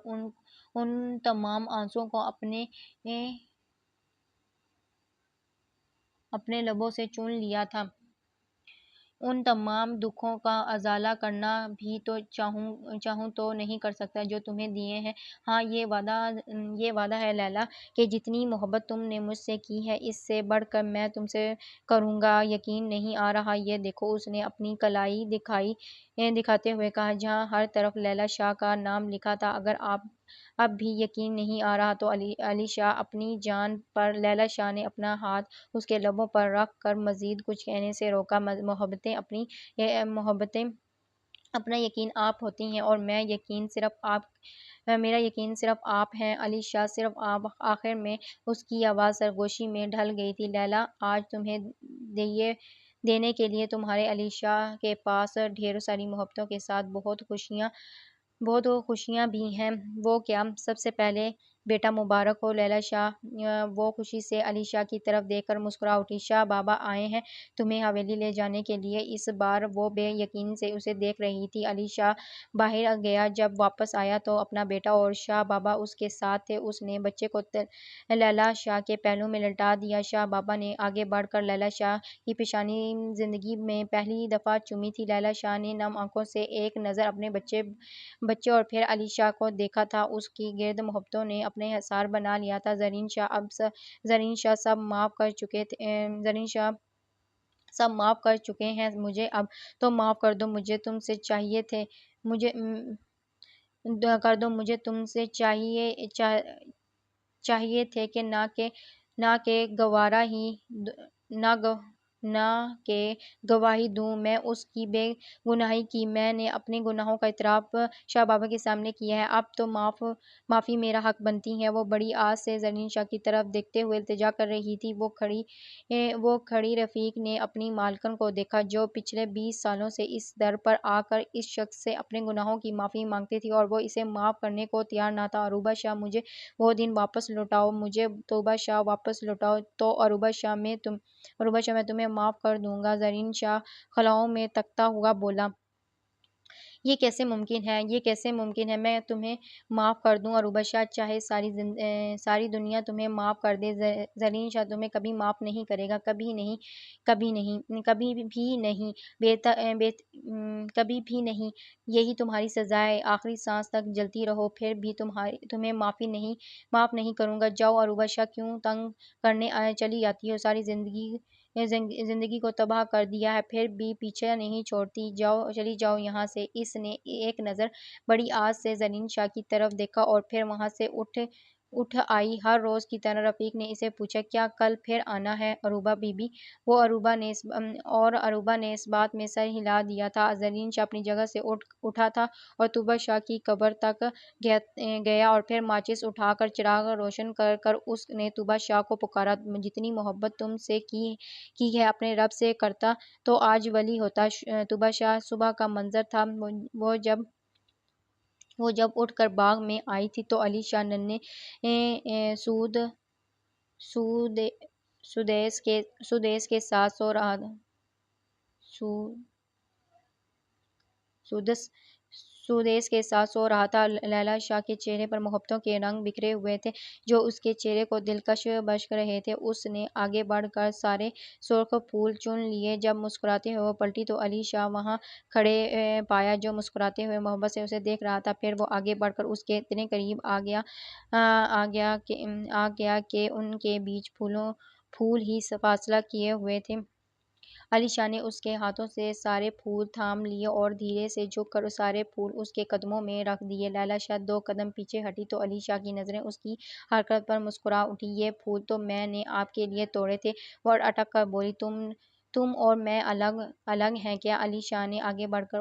ان تمام آنسوؤں کو اپنے لبوں سے چون لیا تھا۔ ان تمام دکھوں کا ازالہ کرنا بھی تو چاہوں تو نہیں کر سکتا جو تمہیں دیے ہیں۔ ہاں، یہ وعدہ ہے لیلی کہ جتنی محبت تم نے مجھ سے کی ہے اس سے بڑھ کر میں تم سے کروں گا۔ یقین نہیں آ رہا، یہ دیکھو، اس نے اپنی کلائی دکھاتے ہوئے کہا جہاں ہر طرف لیلی شاہ کا نام لکھا تھا۔ اگر اب بھی یقین نہیں آ رہا تو علی شاہ اپنی جان پر۔ لیلی شاہ نے اپنا ہاتھ اس کے لبوں پر رکھ کر مزید کچھ کہنے سے روکا۔ محبتیں اپنا یقین آپ ہوتی ہیں اور میرا یقین صرف آپ ہیں علی شاہ، صرف آپ۔ آخر میں اس کی آواز سرگوشی میں ڈھل گئی تھی۔ لیلی، آج تمہیں دینے کے لیے تمہارے علی شاہ کے پاس ڈھیر ساری محبتوں کے ساتھ بہت خوشیاں بھی ہیں۔ وہ کیا؟ سب سے پہلے بیٹا مبارک ہو لیلی شاہ۔ وہ خوشی سے علی شاہ کی طرف دیکھ کر مسکرا اٹھی۔ شاہ بابا آئے ہیں تمہیں حویلی لے جانے کے لیے۔ اس بار وہ بے یقینی سے اسے دیکھ رہی تھی۔ علی شاہ باہر گیا، جب واپس آیا تو اپنا بیٹا اور شاہ بابا اس کے ساتھ تھے۔ اس نے بچے کو لیلی شاہ کے پہلو میں لٹا دیا۔ شاہ بابا نے آگے بڑھ کر لیلی شاہ کی پیشانی زندگی میں پہلی دفعہ چومی تھی۔ لیلی شاہ نے نم آنکھوں سے ایک نظر اپنے بچے اور پھر علی شاہ کو دیکھا تھا۔ اس کی گرد محبتوں نے اپنا حصار بنا لیا تھا۔ زرین شاہ سب معاف کر چکے ہیں مجھے، اب تو معاف کر دو مجھے تم سے چاہیے تھے کہ نہ کہ گواہی دوں میں اس کی بے گناہی کی۔ میں نے اپنے گناہوں کا اعتراف شاہ بابا کے سامنے کیا ہے، اب تو معافی میرا حق بنتی ہے۔ وہ بڑی آس سے زرین شاہ کی طرف دیکھتے ہوئے التجا کر رہی تھی۔ وہ کھڑی رفیق نے اپنی مالکن کو دیکھا جو پچھلے 20 سالوں سے اس در پر آ کر اس شخص سے اپنے گناہوں کی معافی مانگتی تھی اور وہ اسے معاف کرنے کو تیار نہ تھا۔ عروبہ شاہ، مجھے وہ دن واپس لوٹاؤ، مجھے توبہ شاہ واپس لوٹاؤ تو عروبہ شاہ میں تمہیں معاف کر دوں گا۔ زرین شاہ خلاؤں میں تکتا ہوا بولا، یہ کیسے ممکن ہے میں تمہیں معاف کر دوں عروبہ شاہ، چاہے ساری دنیا تمہیں معاف کر دے، زرین شاہ تمہیں کبھی معاف نہیں کرے گا، کبھی بھی نہیں۔ یہی تمہاری سزا ہے، آخری سانس تک جلتی رہو، پھر بھی تمہیں معاف نہیں کروں گا۔ جاؤ عروبہ شاہ، کیوں تنگ کرنے چلی جاتی ہو؟ ساری زندگی کو تباہ کر دیا ہے، پھر بھی پیچھے نہیں چھوڑتی، چلی جاؤ یہاں سے۔ اس نے ایک نظر بڑی آس سے زرین شاہ کی طرف دیکھا اور پھر وہاں سے اٹھ آئی۔ ہر روز کی طرح رفیق نے اسے پوچھا، کیا کل پھر آنا ہے عروبہ بی بی؟ عروبہ نے اس بات میں سر ہلا دیا تھا۔ زرین شاہ اپنی جگہ سے اٹھا تھا اور طوبہ شاہ کی قبر تک گیا اور پھر ماچس اٹھا کر چراغ روشن کر اس نے طوبہ شاہ کو پکارا، جتنی محبت تم سے کی ہے اپنے رب سے کرتا تو آج ولی ہوتا۔ طوبہ شاہ صبح کا منظر تھا۔ وہ جب اٹھ کر باغ میں آئی تھی تو علی شاہ ننھے سدیس کے ساتھ سو رہا تھا۔ سودیس کے ساتھ سو رہا تھا۔ لیلا شاہ کے چہرے پر محبتوں کے رنگ بکھرے ہوئے تھے جو اس کے چہرے کو دلکش بشک رہے تھے۔ اس نے آگے بڑھ کر سارے سرخ پھول چن لیے۔ جب مسکراتے ہوئے وہ پلٹی تو علی شاہ وہاں کھڑے پایا جو مسکراتے ہوئے محبت سے اسے دیکھ رہا تھا۔ پھر وہ آگے بڑھ کر اس کے اتنے قریب آ گیا کہ ان کے بیچ پھول ہی فاصلہ کیے ہوئے تھے۔ علی شاہ نے اس کے ہاتھوں سے سارے پھول تھام لیے اور دھیرے سے جھک کر سارے پھول اس کے قدموں میں رکھ دیے۔ لیلا شاہ 2 قدم پیچھے ہٹی تو علی شاہ کی نظریں اس کی حرکت پر مسکرا اٹھیں۔ یہ پھول تو میں نے آپ کے لیے توڑے تھے، وہ اٹک کر بولی۔ تم اور میں الگ ہیں کیا؟ علی شاہ نے آگے بڑھ کر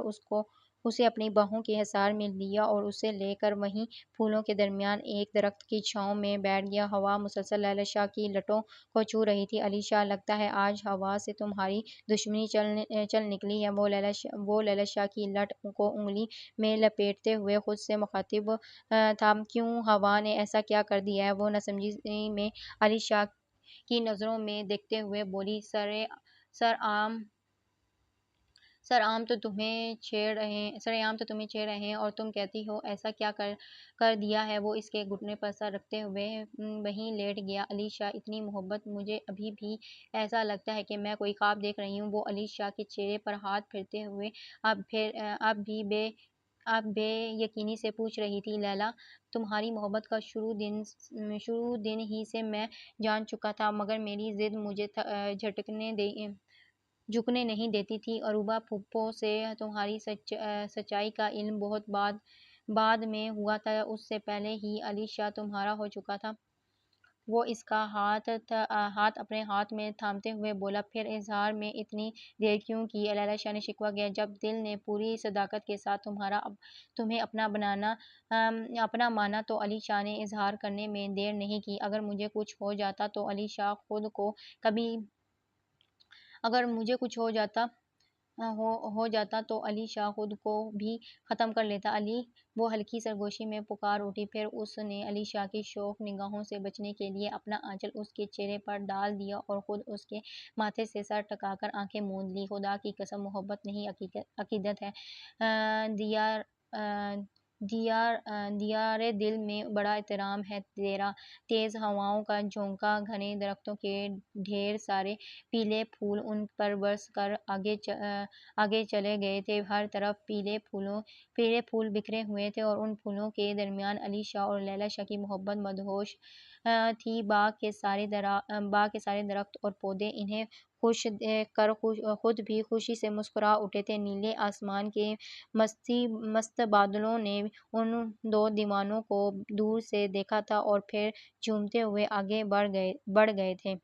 اسے اپنی باہوں کے حصار میں لیا اور اسے لے کر وہیں پھولوں کے درمیان ایک درخت کی چھاؤں میں بیٹھ گیا۔ ہوا مسلسل لیلا شاہ کی لٹوں کو چھو رہی تھی۔ علی شاہ لگتا ہے آج ہوا سے تمہاری دشمنی چل نکلی ہے۔ وہ لیلا شاہ کی لٹ کو انگلی میں لپیٹتے ہوئے خود سے مخاطب تھا۔ کیوں؟ ہوا نے ایسا کیا کر دیا ہے؟ وہ ناسمجھی میں علی شاہ کی نظروں میں دیکھتے ہوئے بولی۔ سرعام تو تمہیں چھیڑ رہے ہیں اور تم کہتی ہو ایسا کیا کر دیا ہے؟ وہ اس کے گھٹنے پر سر رکھتے ہوئے وہیں لیٹ گیا۔ علی شاہ اتنی محبت، مجھے ابھی بھی ایسا لگتا ہے کہ میں کوئی خواب دیکھ رہی ہوں۔ وہ علی شاہ کے چہرے پر ہاتھ پھیرتے ہوئے اب بے یقینی سے پوچھ رہی تھی۔ لیلا، تمہاری محبت کا شروع دن ہی سے میں جان چکا تھا، مگر میری ضد مجھے جھکنے نہیں دیتی تھی۔ اروبا پھپھو سے تمہاری سچائی کا علم بہت بعد میں ہوا تھا، اس سے پہلے ہی علی شاہ تمہارا ہو چکا تھا۔ وہ اس کا ہاتھ اپنے ہاتھ میں تھامتے ہوئے بولا۔ پھر اظہار میں اتنی دیر کیوں کی؟ لیلا شاہ نے شکوہ کیا۔ جب دل نے پوری صداقت کے ساتھ تمہیں اپنا مانا تو علی شاہ نے اظہار کرنے میں دیر نہیں کی۔ اگر مجھے کچھ ہو جاتا تو علی شاہ خود کو بھی ختم کر لیتا۔ علی، وہ ہلکی سرگوشی میں پکار اٹھی۔ پھر اس نے علی شاہ کی شوخ نگاہوں سے بچنے کے لیے اپنا آنچل اس کے چہرے پر ڈال دیا اور خود اس کے ماتھے سے سر ٹکا کر آنکھیں موند لیں۔ خدا کی قسم، محبت نہیں عقیدت ہے۔ دیار دل میں بڑا احترام ہے تیرا۔ تیز ہواؤں کا جھونکا، گھنے درختوں کے ڈھیر سارے پیلے پھول ان پر برس کر آگے چلے گئے تھے۔ ہر طرف پیلے پھول بکھرے ہوئے تھے اور ان پھولوں کے درمیان علی شاہ اور لیلا شاہ کی محبت مدہوش تھی۔ باغ کے سارے درخت اور پودے انہیں خوش دیکھ کر خود بھی خوشی سے مسکرا اٹھے تھے۔ نیلے آسمان کے مست بادلوں نے ان 2 دیوانوں کو دور سے دیکھا تھا اور پھر جھومتے ہوئے آگے بڑھ گئے تھے۔